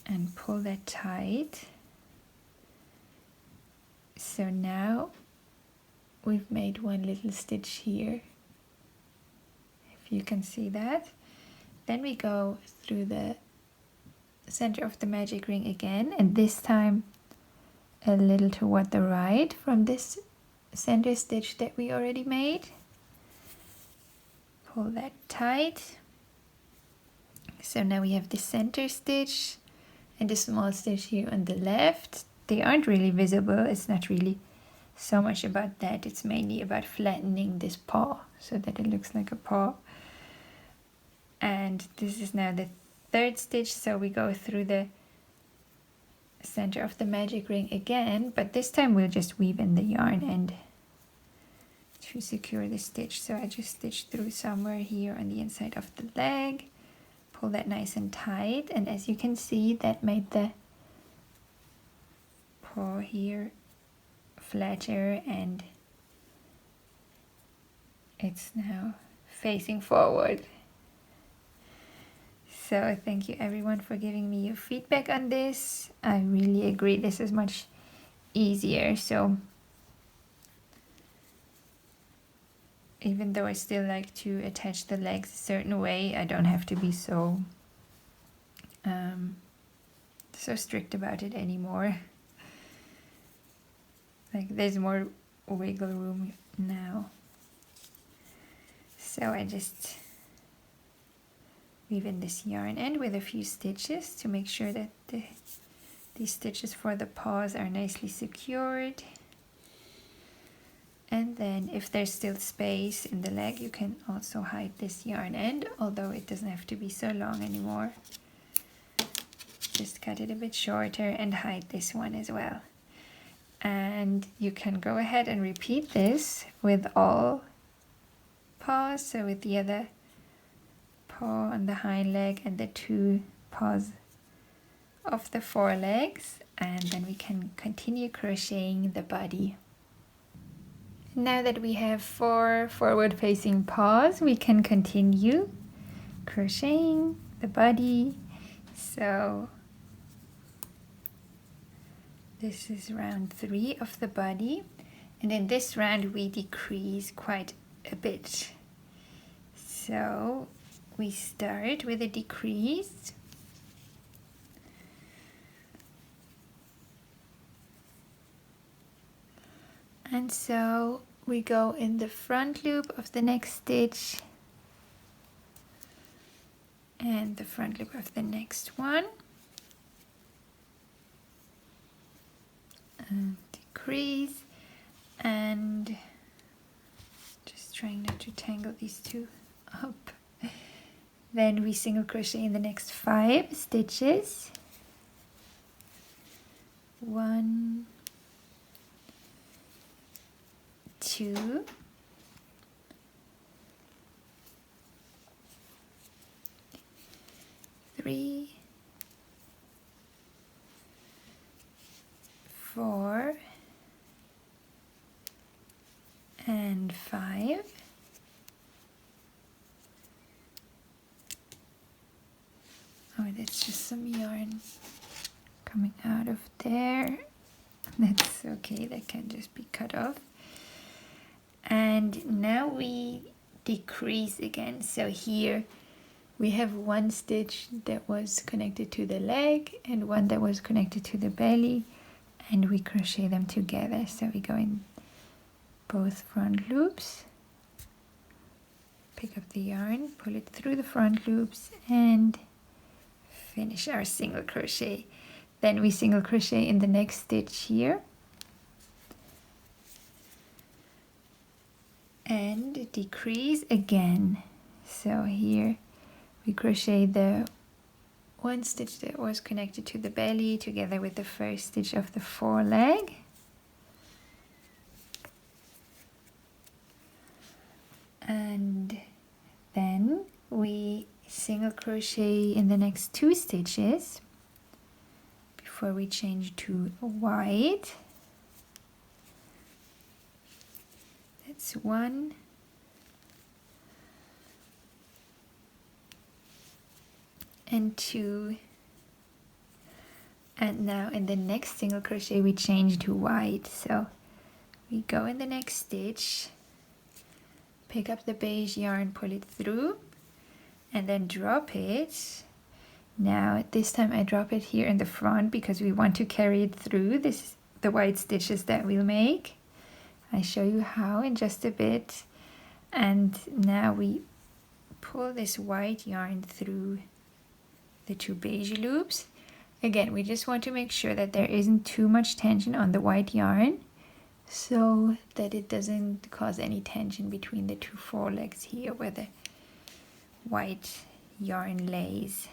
Speaker 1: and pull that tight. So now we've made 1 little stitch here, if you can see that. Then we go through the center of the magic ring again, and this time a little toward the right from this center stitch that we already made. Pull that tight. So now we have the center stitch and a small stitch here on the left. They aren't really visible. It's not really so much about that. It's mainly about flattening this paw so that it looks like a paw. And this is now the 3rd stitch, so we go through the center of the magic ring again, but this time we'll just weave in the yarn end to secure the stitch. So I just stitched through somewhere here on the inside of the leg, pull that nice and tight, and as you can see, that made the paw here flatter, and it's now facing forward. So thank you everyone for giving me your feedback on this. I really agree, this is much easier. So even though I still like to attach the legs a certain way, I don't have to be so strict about it anymore. Like, there's more wiggle room now. So I just weave in this yarn end with a few stitches to make sure that these stitches for the paws are nicely secured. And then if there's still space in the leg, you can also hide this yarn end, although it doesn't have to be so long anymore. Just cut it a bit shorter and hide this one as well. And you can go ahead and repeat this with all paws, so with the other paw on the hind leg and the two paws of the forelegs, and then we can continue crocheting the body. Now that we have 4 forward-facing paws, we can continue crocheting the body. So this is round 3 of the body, and in this round we decrease quite a bit. So we start with a decrease, and so we go in the front loop of the next stitch and the front loop of the next one, and decrease, and just trying not to tangle these two up. Then we single crochet in the next 5 stitches. 1, 2, 3, 4, and 5. Oh, that's just some yarn coming out of there. That's okay, that can just be cut off. And now we decrease again. So here we have 1 stitch that was connected to the leg and 1 that was connected to the belly, and we crochet them together. So we go in both front loops, pick up the yarn, pull it through the front loops, and finish our single crochet. Then we single crochet in the next stitch here and decrease again. So here we crochet the 1 stitch that was connected to the belly together with the first stitch of the foreleg, and then we single crochet in the next 2 stitches before we change to white. That's 1, and 2, and now in the next single crochet we change to white. So we go in the next stitch, pick up the beige yarn, pull it through, and then drop it. Now this time I drop it here in the front because we want to carry it through the white stitches that we'll make. I show you how in just a bit. And now we pull this white yarn through the 2 beige loops. Again, we just want to make sure that there isn't too much tension on the white yarn so that it doesn't cause any tension between the 2 forelegs here where the white yarn lays.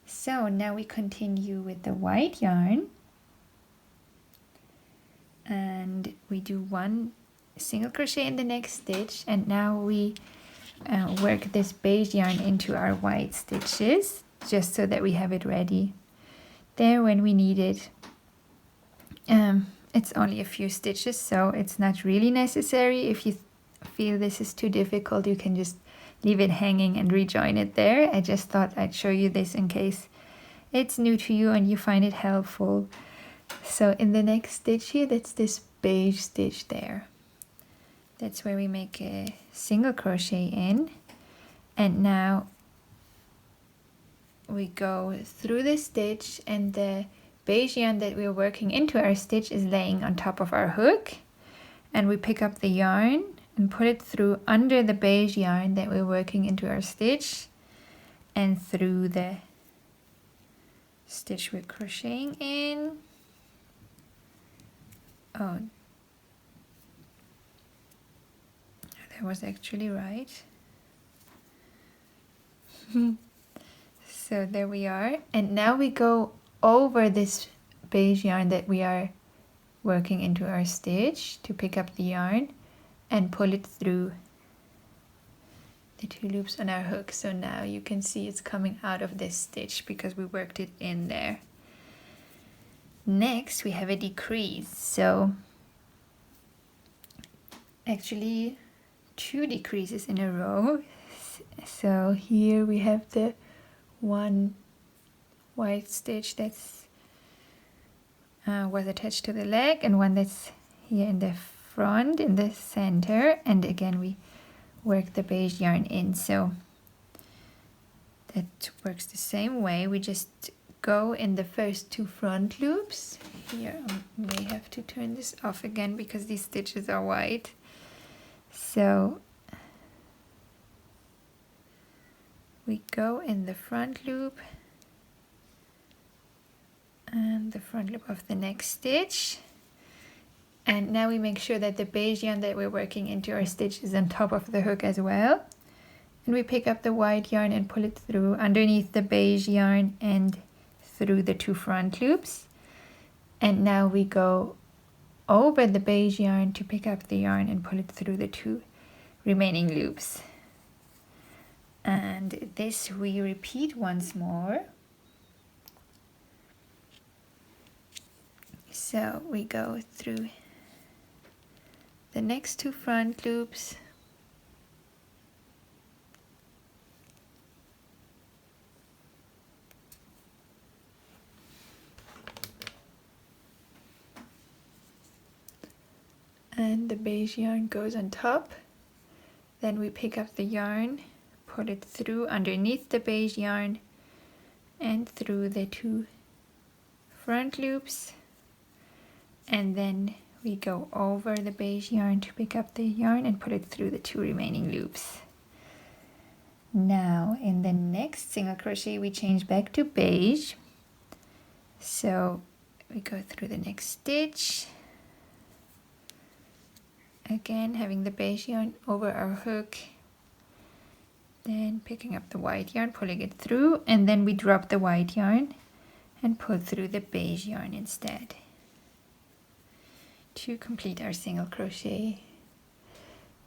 Speaker 1: So now we continue with the white yarn, and we do 1 single crochet in the next stitch, and now we work this beige yarn into our white stitches, just so that we have it ready there when we need it. It's only a few stitches, so it's not really necessary. If you feel this is too difficult, you can just leave it hanging and rejoin it there. I just thought I'd show you this in case it's new to you and you find it helpful. So in the next stitch here, that's this beige stitch there. That's where we make a single crochet in. And now we go through the stitch, and the beige yarn that we're working into our stitch is laying on top of our hook, and we pick up the yarn and put it through under the beige yarn that we're working into our stitch and through the stitch we're crocheting in. Oh, that was actually right. So there we are, and now we go over this beige yarn that we are working into our stitch to pick up the yarn and pull it through the 2 loops on our hook. So now you can see it's coming out of this stitch because we worked it in there. Next we have a decrease, so actually 2 decreases in a row. So here we have the one white stitch that's was attached to the leg, and one that's here in the front in the center, and again we work the beige yarn in. So that works the same way. We just go in the first 2 front loops. Here I may have to turn this off again because these stitches are white. So we go in the front loop and the front loop of the next stitch, and now we make sure that the beige yarn that we're working into our stitch is on top of the hook as well, and we pick up the white yarn and pull it through underneath the beige yarn and through the 2 front loops, and now we go over the beige yarn to pick up the yarn and pull it through the 2 remaining loops. And this we repeat once more. So we go through the next 2 front loops, and the beige yarn goes on top. Then we pick up the yarn, put it through underneath the beige yarn and through the 2 front loops, and then we go over the beige yarn to pick up the yarn and put it through the 2 remaining loops. Now in the next single crochet we change back to beige, so we go through the next stitch, again having the beige yarn over our hook, then picking up the white yarn, pulling it through, and then we drop the white yarn and pull through the beige yarn instead to complete our single crochet.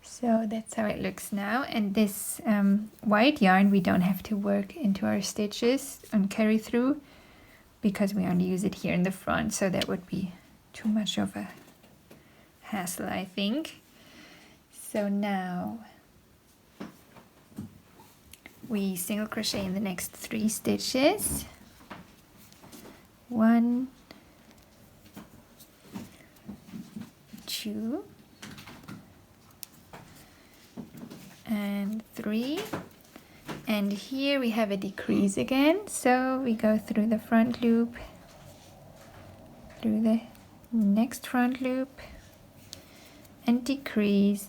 Speaker 1: So that's how it looks now, and this white yarn we don't have to work into our stitches and carry through because we only use it here in the front, so that would be too much of a hassle, I think. So now we single crochet in the next 3 stitches. 1, 2, and 3, and here we have a decrease again, so we go through the front loop, through the next front loop and decrease,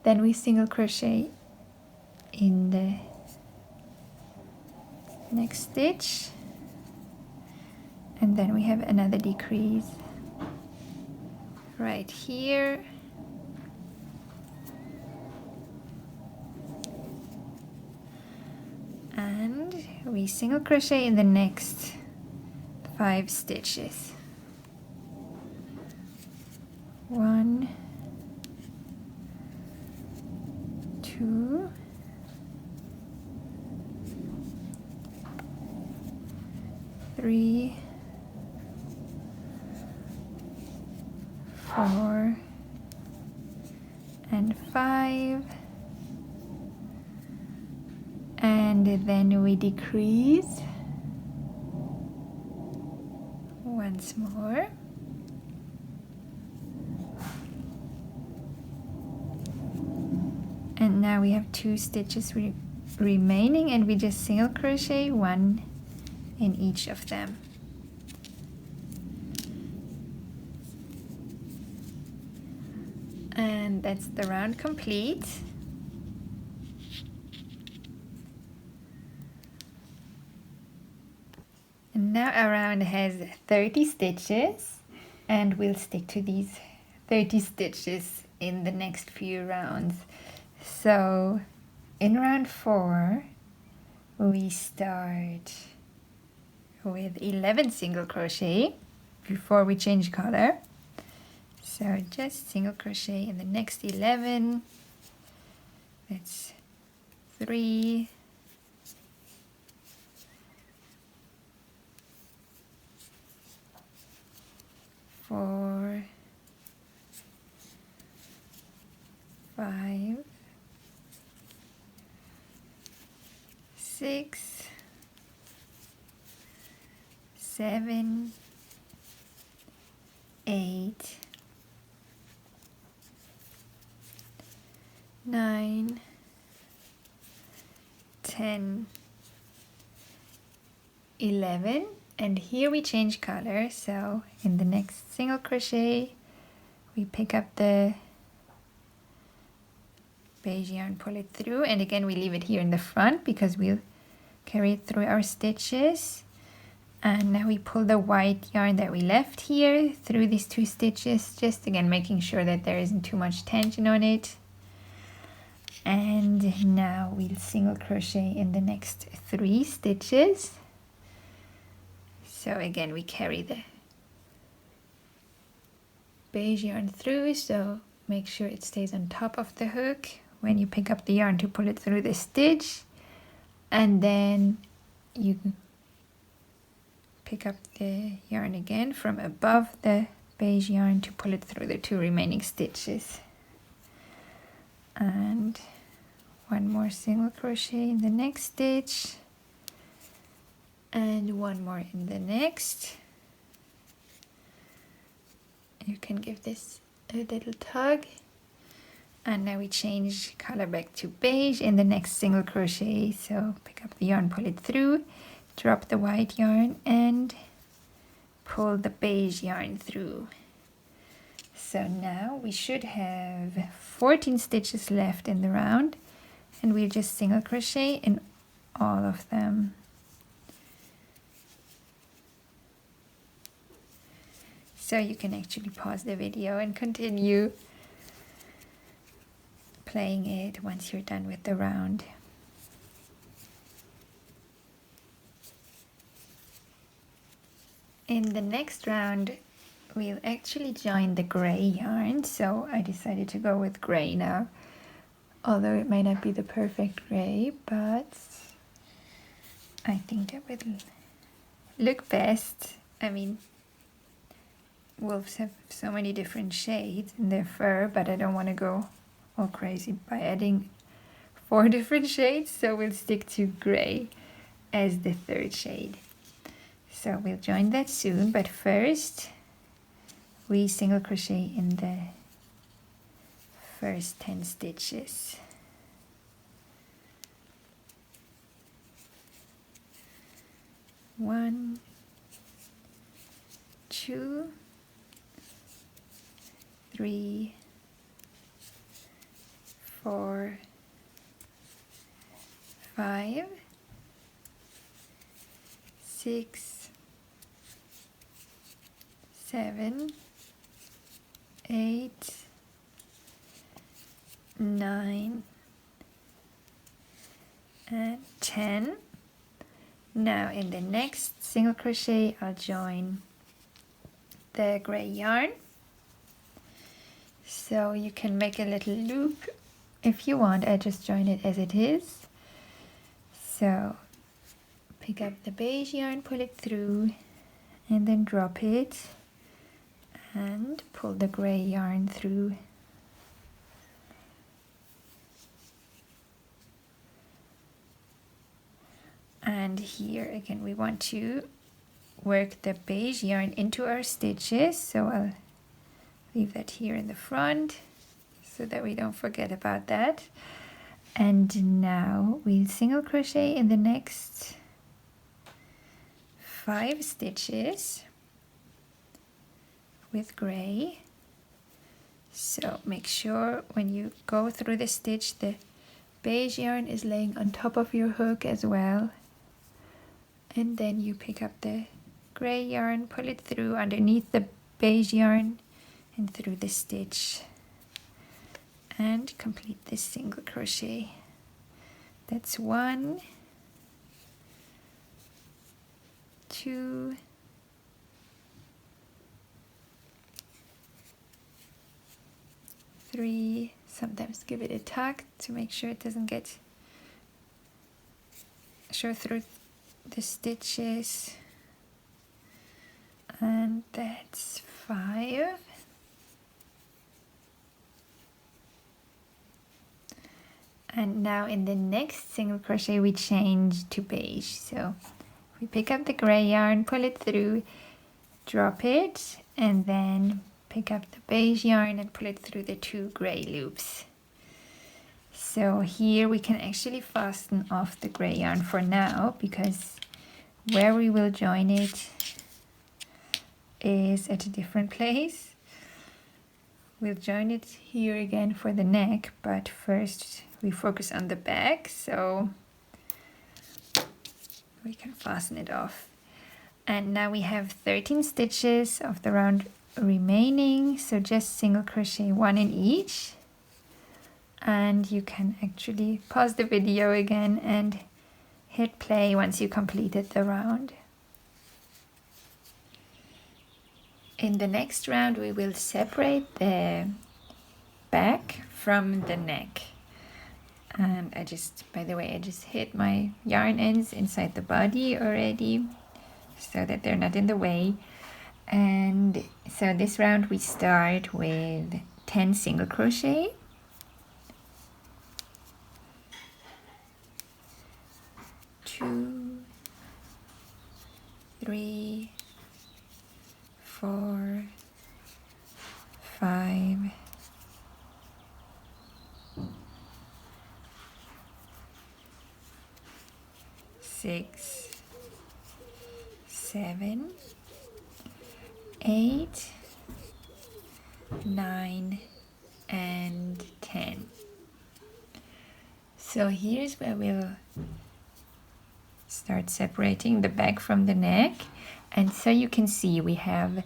Speaker 1: then we single crochet in the next stitch, and then we have another decrease right here, and we single crochet in the next 5 stitches. 1, 2, 3, 4, and 5, and then we decrease once more, and now we have 2 stitches remaining, and we just single crochet 1 in each of them. And that's the round complete. And now our round has 30 stitches, and we'll stick to these 30 stitches in the next few rounds. So in round 4 we start with 11 single crochet before we change color. So just single crochet in the next 11. That's 3, 4, 5, 6, 7, 8, 9, 10, 11, and here we change color. So in the next single crochet we pick up the beige yarn, pull it through, and again we leave it here in the front because we'll carry it through our stitches. And now we pull the white yarn that we left here through these 2 stitches, just again making sure that there isn't too much tension on it. And now we'll single crochet in the next 3 stitches. So again we carry the beige yarn through, so make sure it stays on top of the hook when you pick up the yarn to pull it through the stitch, and then you pick up the yarn again from above the beige yarn to pull it through the 2 remaining stitches. And 1 more single crochet in the next stitch, and 1 more in the next. You can give this a little tug, and now we change color back to beige in the next single crochet. So pick up the yarn, pull it through, drop the white yarn, and pull the beige yarn through. So now we should have 14 stitches left in the round, and we'll just single crochet in all of them. So you can actually pause the video and continue playing it once you're done with the round. In the next round we'll actually join the gray yarn, so I decided to go with gray now, although it might not be the perfect gray, but I think that would look best. I mean, wolves have so many different shades in their fur, but I don't want to go all crazy by adding 4 different shades, so we'll stick to gray as the 3rd shade. So we'll join that soon, but first we single crochet in the first 10 stitches. One, 2, 3, 4, 5, 6, 7, 8, 9, and 10. Now in the next single crochet I'll join the gray yarn, so you can make a little loop if you want, I just join it as it is. So pick up the beige yarn, pull it through, and then drop it and pull the gray yarn through. And here again we want to work the beige yarn into our stitches, so I'll leave that here in the front so that we don't forget about that. And now we'll single crochet in the next 5 stitches with gray. So make sure when you go through the stitch the beige yarn is laying on top of your hook as well. And then you pick up the gray yarn, pull it through underneath the beige yarn and through the stitch and complete this single crochet. That's 1, 2, 3. Sometimes give it a tug to make sure it doesn't get show through the stitches. And that's 5. And now in the next single crochet we change to beige. So we pick up the gray yarn, pull it through, drop it, and then pick up the beige yarn and pull it through the 2 gray loops. So here we can actually fasten off the gray yarn for now, because where we will join it is at a different place. We'll join it here again for the neck, but first we focus on the back so we can fasten it off. And now we have 13 stitches of the round remaining, so just single crochet 1 in each. And you can actually pause the video again and hit play once you completed the round. In the next round we will separate the back from the neck. And by the way, I just hid my yarn ends inside the body already so that they're not in the way. And so this round we start with 10 single crochet. 2, 3, 4, 5, 6, 7, 8, 9, and 10. So here's where we'll start separating the back from the neck. And so you can see we have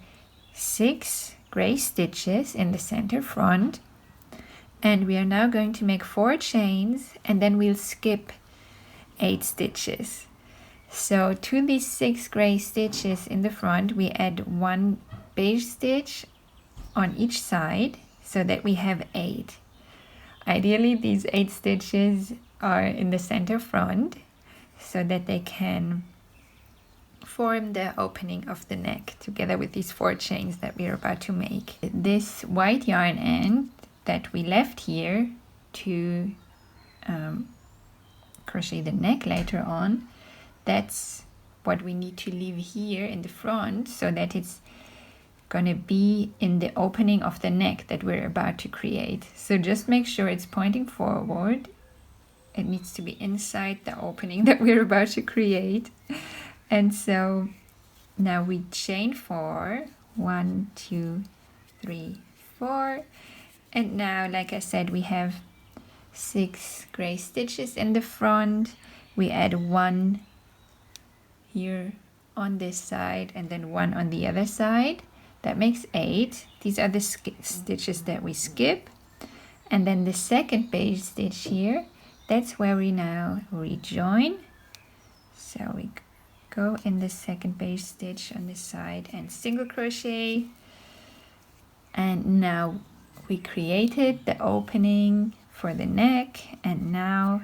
Speaker 1: 6 gray stitches in the center front, and we are now going to make 4 chains, and then we'll skip 8 stitches. So to these 6 gray stitches in the front we add 1 beige stitch on each side so that we have 8. Ideally these 8 stitches are in the center front so that they can form the opening of the neck together with these 4 chains that we are about to make. This white yarn end that we left here to crochet the neck later on, that's what we need to leave here in the front so that it's gonna be in the opening of the neck that we're about to create. So just make sure it's pointing forward. It needs to be inside the opening that we're about to create. And so now we chain 4, 1, 2, 3, 4. And now, like I said, we have 6 gray stitches in the front. We add 1 here on this side and then 1 on the other side. That makes 8. These are the stitches that we skip. And then the second beige stitch here, that's where we now rejoin. So we go in the second beige stitch on this side and single crochet. And now we created the opening for the neck, and now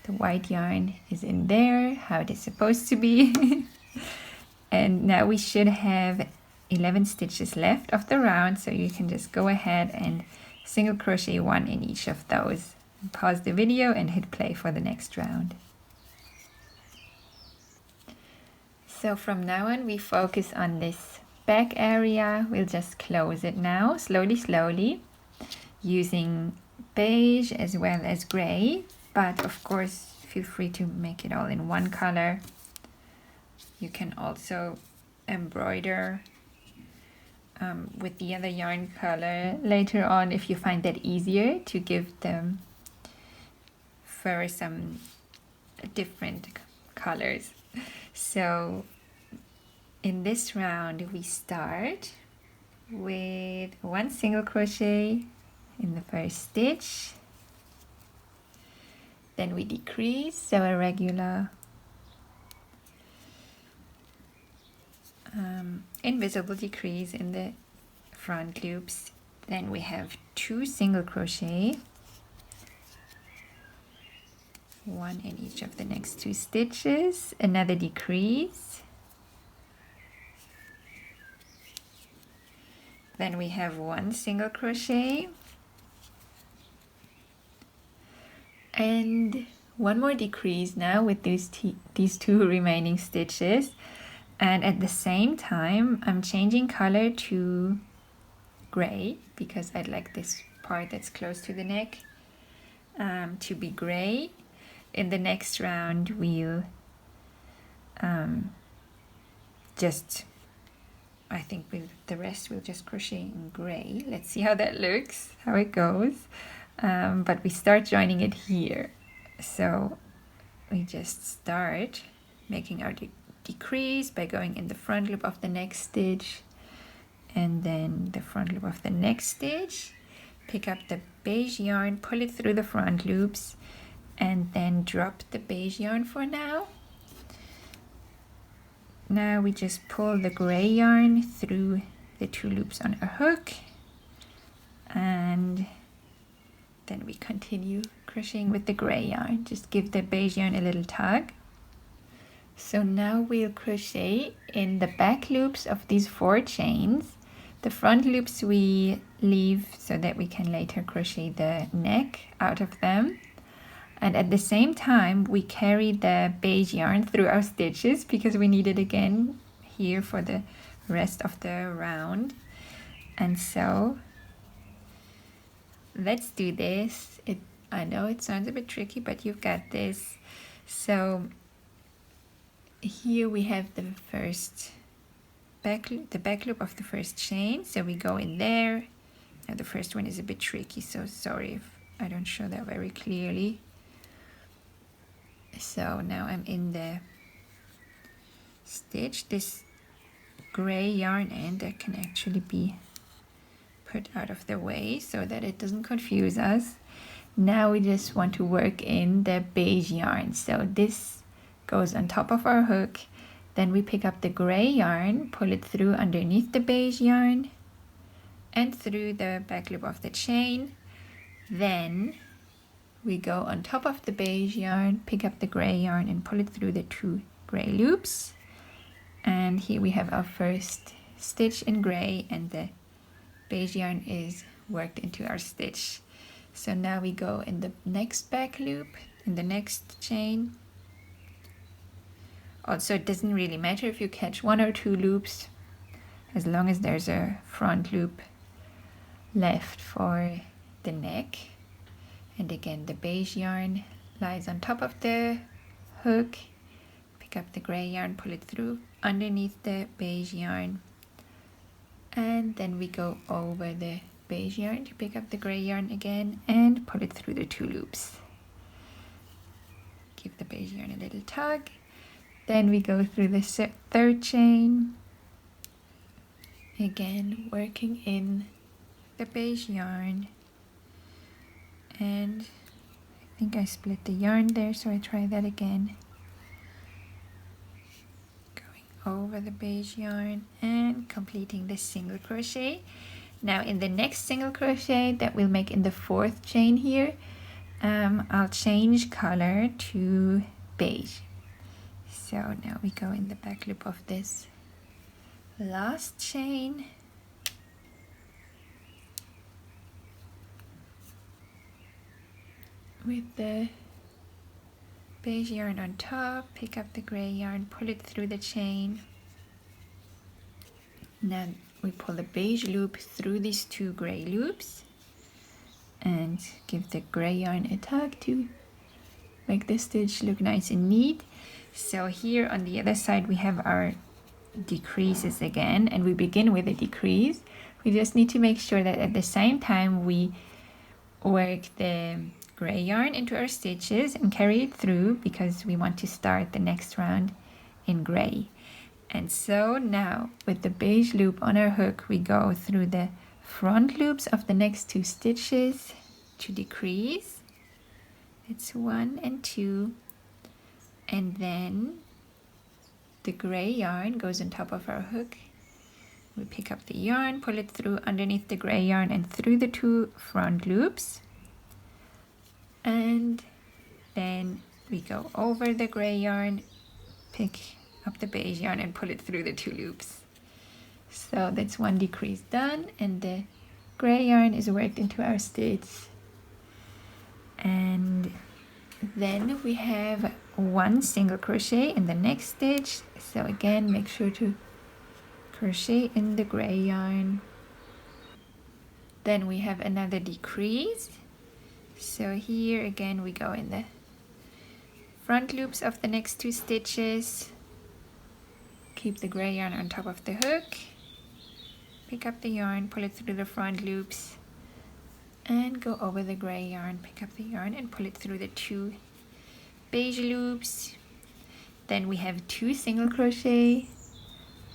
Speaker 1: the white yarn is in there how it is supposed to be. And now we should have 11 stitches left of the round, so you can just go ahead and single crochet one in each of those. Pause the video and hit play for the next round. So from now on we focus on this back area. We'll just close it now, slowly, using beige as well as gray, but of course feel free to make it all in one color. You can also embroider with the other yarn color later on if you find that easier, to give them fur some different colors. So in this round we start with one single crochet in the first stitch, then we decrease, so a regular invisible decrease in the front loops. Then we have 2 single crochet, one in each of the next 2 stitches, another decrease, then we have 1 single crochet and one more decrease now with these 2 remaining stitches. And at the same time I'm changing color to gray because I'd like this part that's close to the neck to be gray. In the next round we'll I think with the rest we'll just crochet in gray. Let's see how that looks, how it goes. But we start joining it here. So we just start making our decrease by going in the front loop of the next stitch, and then the front loop of the next stitch, pick up the beige yarn, pull it through the front loops, and then drop the beige yarn for now. Now we just pull the gray yarn through the 2 loops on a hook, and then we continue crocheting with the gray yarn. Just give the beige yarn a little tug. So now we'll crochet in the back loops of these 4 chains. The front loops we leave so that we can later crochet the neck out of them. And at the same time we carry the beige yarn through our stitches because we need it again here for the rest of the round. And so let's do this. I know it sounds a bit tricky, but you've got this. So here we have the first the back loop of the first chain, so we go in there. Now the first one is a bit tricky, so sorry if I don't show that very clearly. So now I'm in the stitch. This gray yarn end that can actually be put out of the way so that it doesn't confuse us. Now we just want to work in the beige yarn, so this goes on top of our hook, then we pick up the gray yarn, pull it through underneath the beige yarn and through the back loop of the chain. Then we go on top of the beige yarn, pick up the gray yarn and pull it through the 2 gray loops. And here we have our first stitch in gray, and the beige yarn is worked into our stitch. So now we go in the next back loop, in the next chain. Also, it doesn't really matter if you catch 1 or 2 loops, as long as there's a front loop left for the neck. And again, the beige yarn lies on top of the hook. Pick up the gray yarn, pull it through underneath the beige yarn, and then we go over the beige yarn to pick up the gray yarn again and pull it through the 2 loops. Give the beige yarn a little tug. Then we go through the 3rd chain, again working in the beige yarn, and I think I split the yarn there, so I try that again. Going over the beige yarn and completing the single crochet. Now in the next single crochet that we'll make in the 4th chain here, I'll change color to beige. So now we go in the back loop of this last chain. With the beige yarn on top, pick up the gray yarn, pull it through the chain. Now we pull the beige loop through these two gray loops and give the gray yarn a tug to make the stitch look nice and neat. So here on the other side we have our decreases again, and we begin with a decrease. We just need to make sure that at the same time we work the gray yarn into our stitches and carry it through, because we want to start the next round in gray. And so now with the beige loop on our hook, we go through the front loops of the next two stitches to decrease. It's 1 and 2, and then the gray yarn goes on top of our hook. We pick up the yarn, pull it through underneath the gray yarn and through the two front loops, and then we go over the gray yarn, pick up the beige yarn and pull it through the two loops. So that's one decrease done, and the gray yarn is worked into our stitch. And then we have one single crochet in the next stitch. So again, make sure to crochet in the gray yarn. Then we have another decrease. So here again we go in the front loops of the next two stitches. Keep the gray yarn on top of the hook. Pick up the yarn, pull it through the front loops, and go over the gray yarn, pick up the yarn and pull it through the two beige loops. Then we have two single crochet,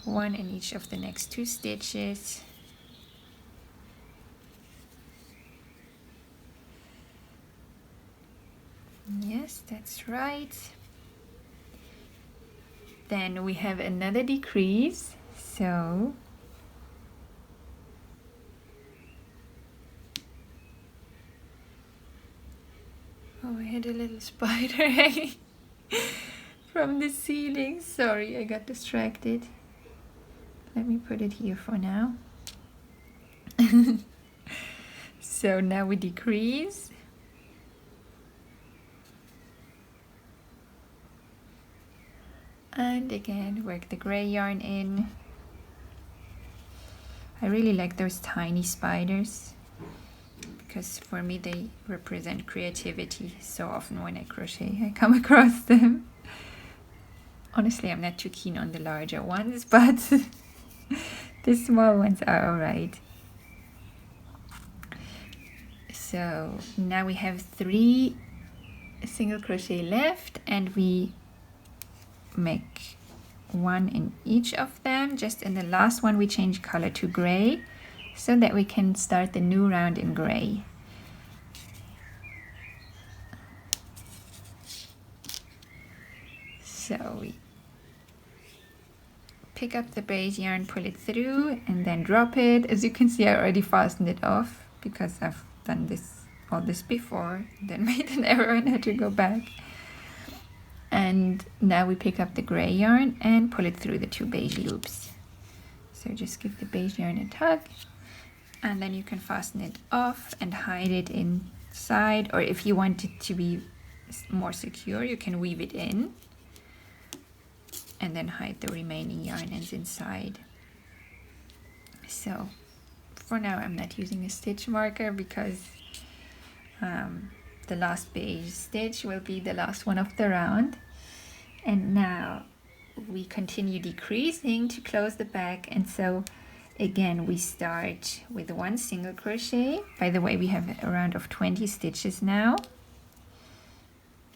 Speaker 1: one in each of the next two stitches. Yes, that's right. Then we have another decrease, so oh, I had a little spider hanging from the ceiling. Sorry, I got distracted. Let me put it here for now. So now we decrease. And again, work the gray yarn in. I really like those tiny spiders, because for me they represent creativity. So often when I crochet I come across them. Honestly, I'm not too keen on the larger ones, but the small ones are alright. So now we have 3 single crochet left, and we make 1 in each of them. Just in the last one we change color to gray, so that we can start the new round in gray. So we pick up the beige yarn, pull it through, and then drop it. As you can see, I already fastened it off because I've done all this before, then made an error and had to go back. And now we pick up the gray yarn and pull it through the 2 beige loops. So just give the beige yarn a tug, and then you can fasten it off and hide it inside, or if you want it to be more secure, you can weave it in and then hide the remaining yarn ends inside. So for now I'm not using a stitch marker, because the last beige stitch will be the last one of the round. And now we continue decreasing to close the back, and so again we start with 1 single crochet. By the way, we have a round of 20 stitches now.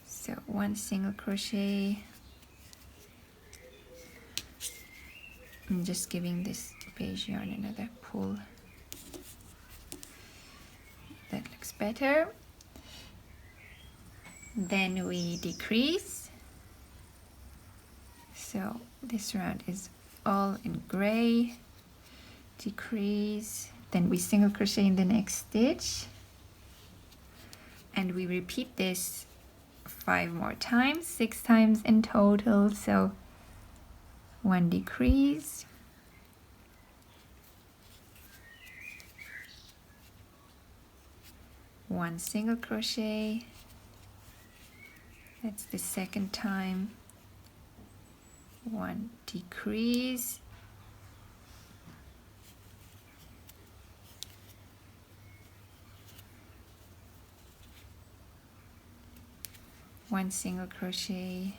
Speaker 1: So 1 single crochet. I'm just giving this beige yarn another pull. That looks better. Then we decrease. So this round is all in gray. Decrease. Then we single crochet in the next stitch. and we repeat this 5 more times, 6 times in total. So 1 decrease, 1 single crochet, that's the second time, 1 decrease, 1 single crochet,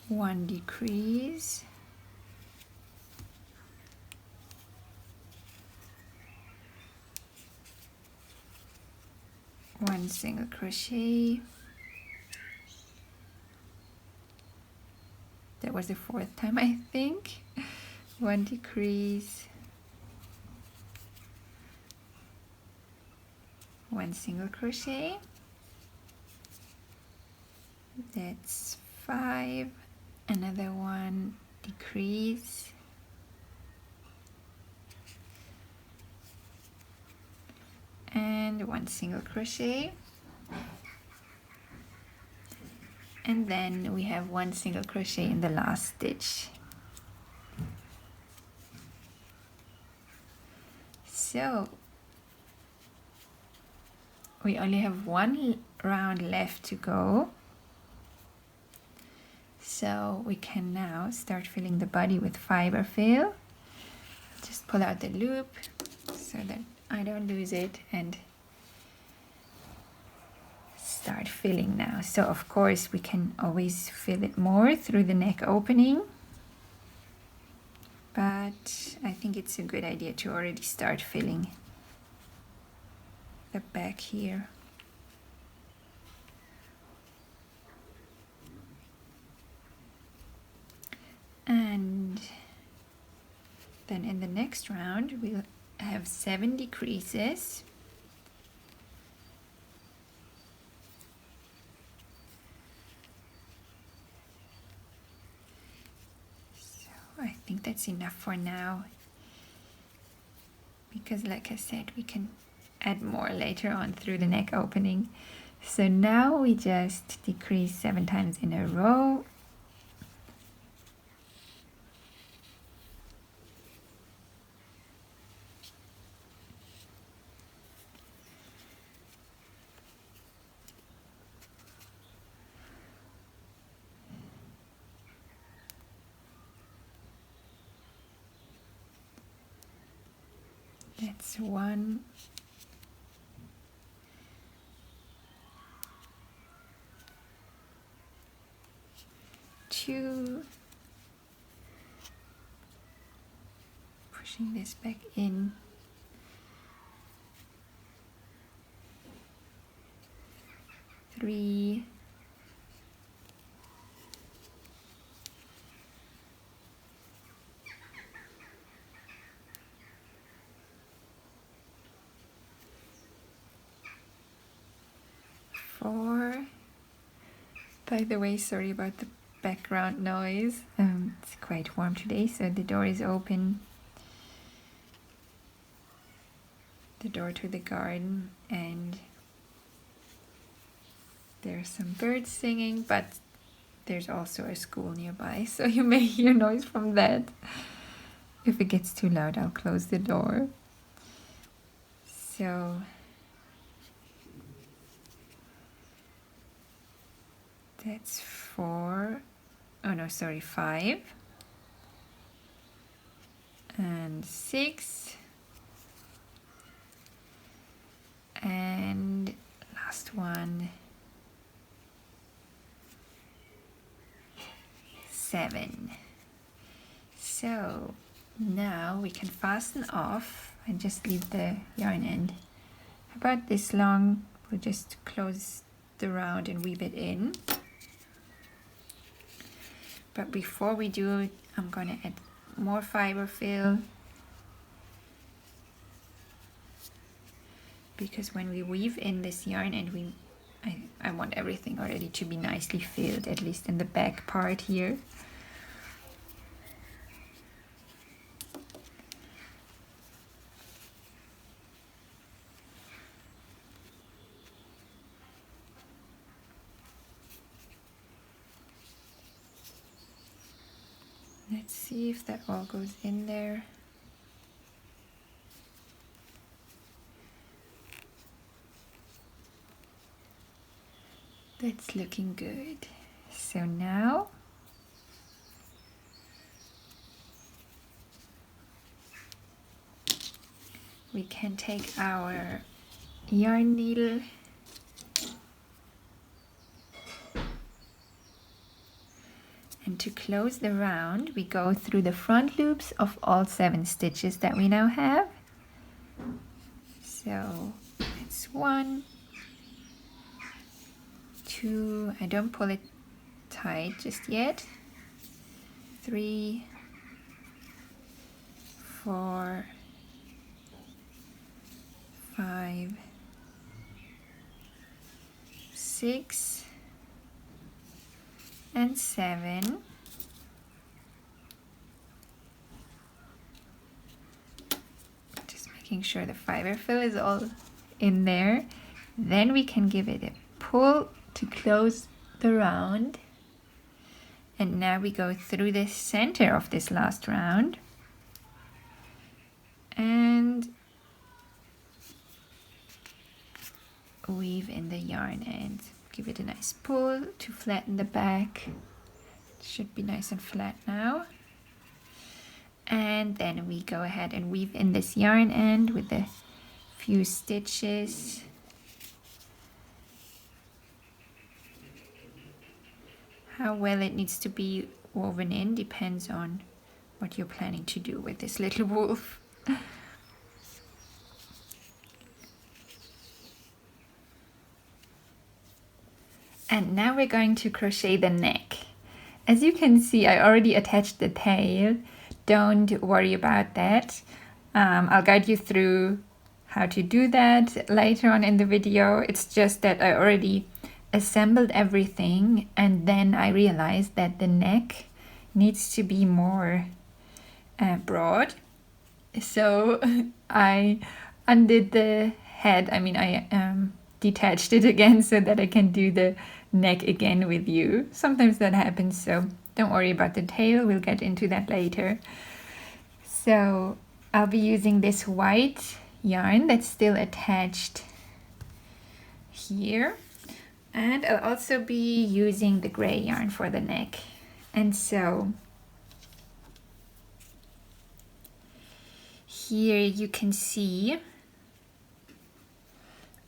Speaker 1: 1 decrease, 1 single crochet. That was the 4th time, I think. 1 decrease, 1 single crochet. That's 5. Another 1 decrease, and 1 single crochet, and then we have 1 single crochet in the last stitch. So we only have 1 round left to go. So we can now start filling the body with fiber fill. Just pull out the loop so that I don't lose it, and start filling now. So of course we can always fill it more through the neck opening, but I think it's a good idea to already start filling the back here. And then in the next round we'll have 7 decreases. So I think that's enough for now, because like I said, we can add more later on through the neck opening. So now we just decrease 7 times in a row. That's 1, 2, pushing this back in, 3, 4. By the way, sorry about the background noise. It's quite warm today, so the door is open. The door to the garden, and there's some birds singing, but there's also a school nearby, so you may hear noise from that. If it gets too loud, I'll close the door. So that's 4, oh no, sorry, 5, and 6, and last one, 7. So now we can fasten off and just leave the yarn end about this long. We'll just close the round and weave it in. But before we do it, I'm going to add more fiber fill, because when we weave in this yarn and I want everything already to be nicely filled, at least in the back part here. Let's see if that all goes in there. That's looking good. So now we can take our yarn needle and to close the round we go through the front loops of all 7 stitches that we now have. So it's 1, 2, I don't pull it tight just yet, 3, 4, 5, 6, and 7. Just making sure the fiber fill is all in there. Then we can give it a pull to close the round. And now we go through the center of this last round and weave in the yarn end. Give it a nice pull to flatten the back. It should be nice and flat now. And then we go ahead and weave in this yarn end with a few stitches. How well it needs to be woven in depends on what you're planning to do with this little wolf. And now we're going to crochet the neck. As you can see, I already attached the tail. Don't worry about that. I'll guide you through how to do that later on in the video. It's just that I already assembled everything and then I realized that the neck needs to be more broad. So I undid the head. I detached it again so that I can do the neck again with you. Sometimes that happens, so don't worry about the tail. We'll get into that later. So I'll be using this white yarn that's still attached here. And I'll also be using the gray yarn for the neck. And so here you can see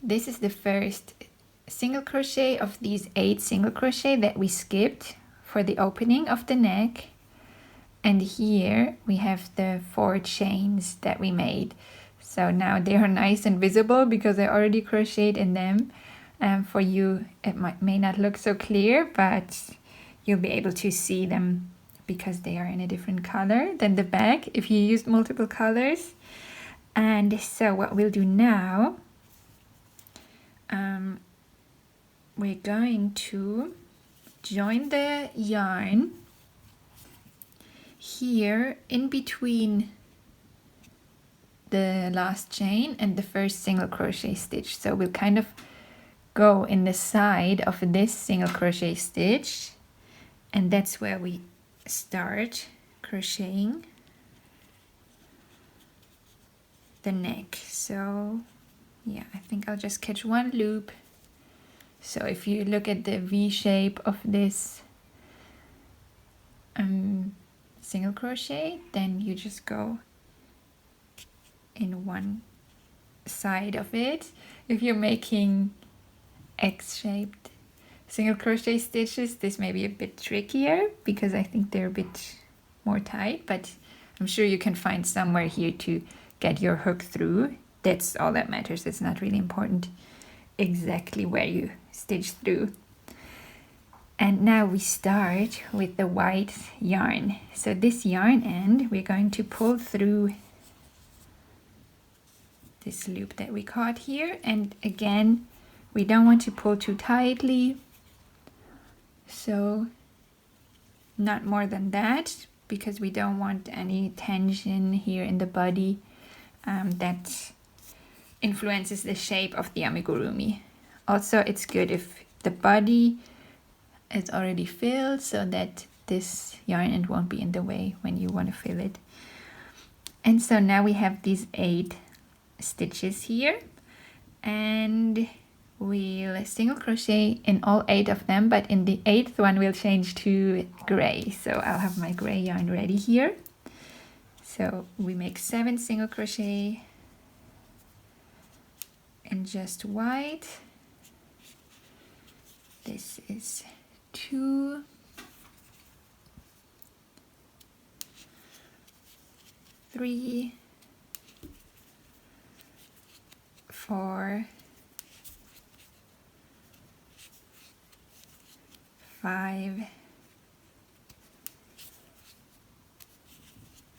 Speaker 1: this is the first single crochet of these 8 single crochet that we skipped for the opening of the neck. And here we have the 4 chains that we made. So now they are nice and visible because I already crocheted in them. For you it may not look so clear, but you'll be able to see them because they are in a different color than the back if you used multiple colors. And so what we'll do now, we're going to join the yarn here in between the last chain and the first single crochet stitch. So we'll kind of go in the side of this single crochet stitch, and that's where we start crocheting the neck. So yeah, I think I'll just catch 1 loop. So if you look at the V shape of this single crochet, then you just go in one side of it. If you're making X-shaped single crochet stitches, this may be a bit trickier because I think they're a bit more tight, but I'm sure you can find somewhere here to get your hook through. That's all that matters. It's not really important exactly where you stitch through. And now we start with the white yarn. So this yarn end, we're going to pull through this loop that we caught here. And again, we don't want to pull too tightly. So not more than that, because we don't want any tension here in the body that influences the shape of the amigurumi. Also, it's good if the body is already filled so that this yarn and won't be in the way when you want to fill it. And so now we have these 8 stitches here, and we'll single crochet in all 8 of them, but in the 8th one we'll change to gray. So I'll have my gray yarn ready here. So we make 7 single crochet in just white. This is 2, 3, 4, 5,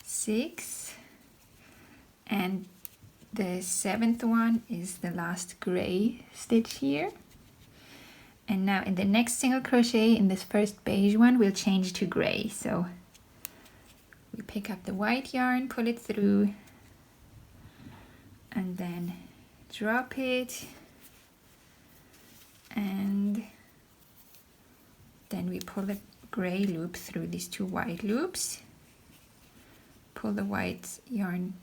Speaker 1: 6, and the 7th one is the last gray stitch here. And now in the next single crochet, in this first beige one, we'll change to gray. So we pick up the white yarn, pull it through, and then drop it, and then we pull the gray loop through these 2 white loops, pull the white yarn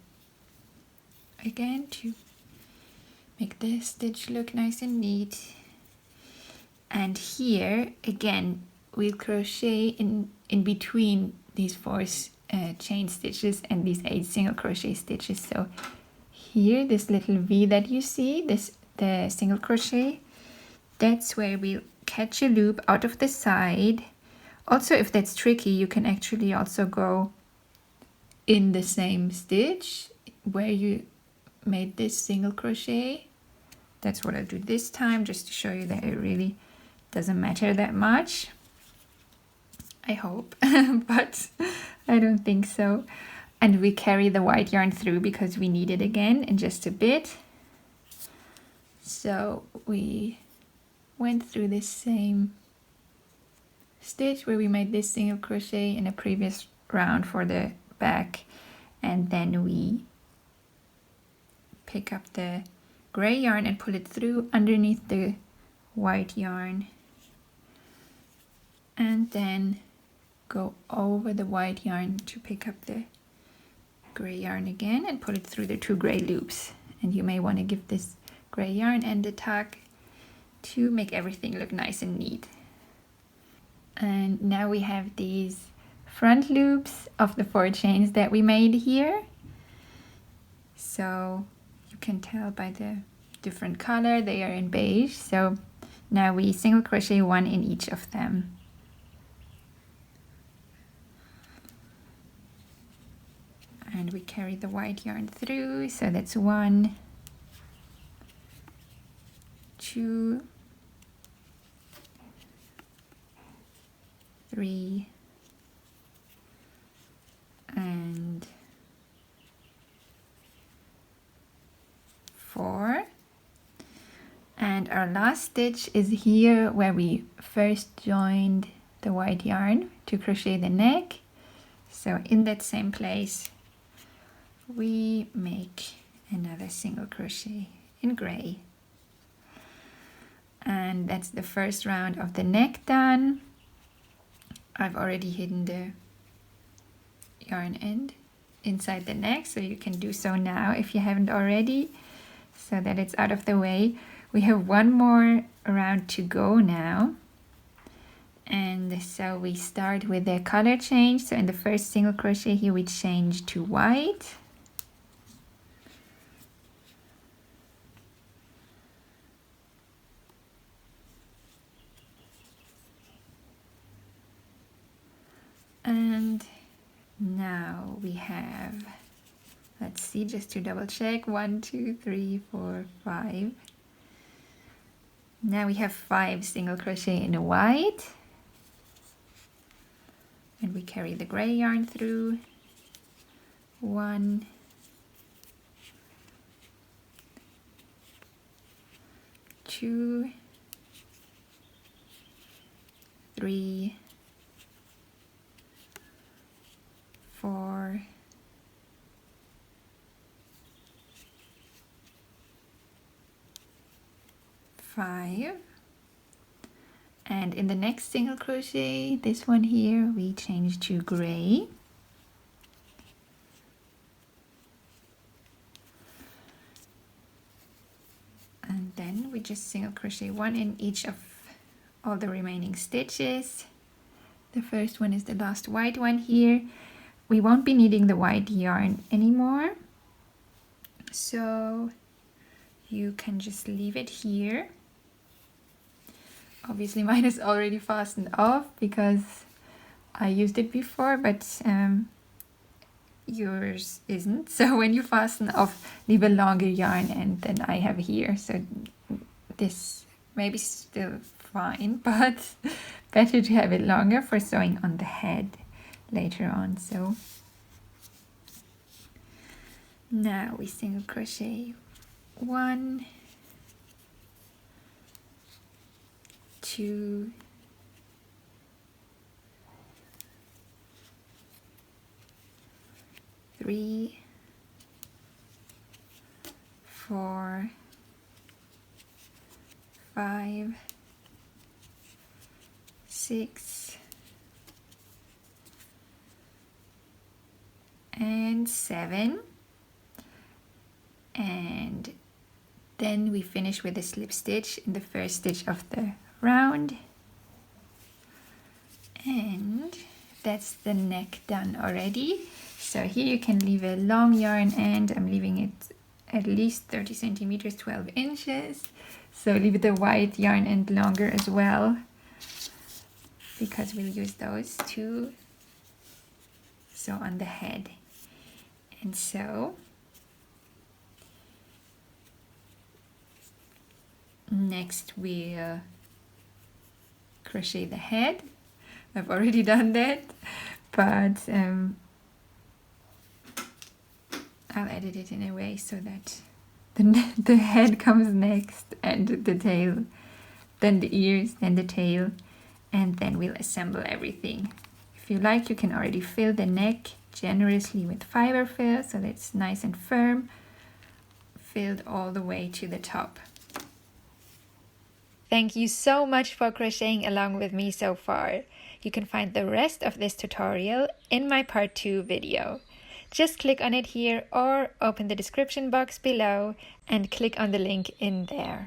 Speaker 1: again to make the stitch look nice and neat. And here again we'll crochet in between these 4 chain stitches and these 8 single crochet stitches. So here, this little V that you see, the single crochet, that's where we'll catch a loop out of the side. Also, if that's tricky, you can actually also go in the same stitch where you made this single crochet. That's what I'll do this time, just to show you that it really doesn't matter that much. I hope, but I don't think so. And we carry the white yarn through because we need it again in just a bit. So we went through this same stitch where we made this single crochet in a previous round for the back, and then we pick up the gray yarn and pull it through underneath the white yarn, and then go over the white yarn to pick up the gray yarn again and pull it through the 2 gray loops. And you may want to give this gray yarn end a tug to make everything look nice and neat. And now we have these front loops of the 4 chains that we made here. So you can tell by the different color, they are in beige. So now we single crochet 1 in each of them. And we carry the white yarn through, so that's 1, 2, 3, and 4. And our last stitch is here where we first joined the white yarn to crochet the neck. So in that same place we make another single crochet in gray. And that's the first round of the neck done. I've already hidden the yarn end inside the neck, so you can do so now if you haven't already, so that it's out of the way. We have 1 more round to go now. And so we start with the color change. So in the first single crochet here we change to white. And now we have, let's see, just to double check, 1, 2, 3, 4, 5. Now we have 5 single crochet in white. And we carry the gray yarn through. 1, 2, 3, 4, 5, And in the next single crochet, this one here, we change to gray. And then we just single crochet one in each of all the remaining stitches. The first one is the last white one here. We won't be needing the white yarn anymore, so you can just leave it here. Obviously mine is already fastened off because I used it before, but yours isn't. So when you fasten off, leave a longer yarn end than I have here. So this may be still fine, but better to have it longer for sewing on the head later on. So now we single crochet 1, 2, 3, 4, 5, 6, and 7, and then we finish with a slip stitch in the first stitch of the round, and that's the neck done already. So here you can leave a long yarn end. I'm leaving it at least 30 centimeters, 12 inches. So leave the white yarn end longer as well, because we'll use those to sew on the head. And so next we'll crochet the head. I've already done that, but I'll edit it in a way so that the head comes next, and the tail, then the ears, then the tail, and then we'll assemble everything. If you like, you can already fill the neck generously with fiber fill so that it's nice and firm, filled all the way to the top. Thank you so much for crocheting along with me so far. You can find the rest of this tutorial in my part 2 video. Just click on it here or open the description box below and click on the link in there.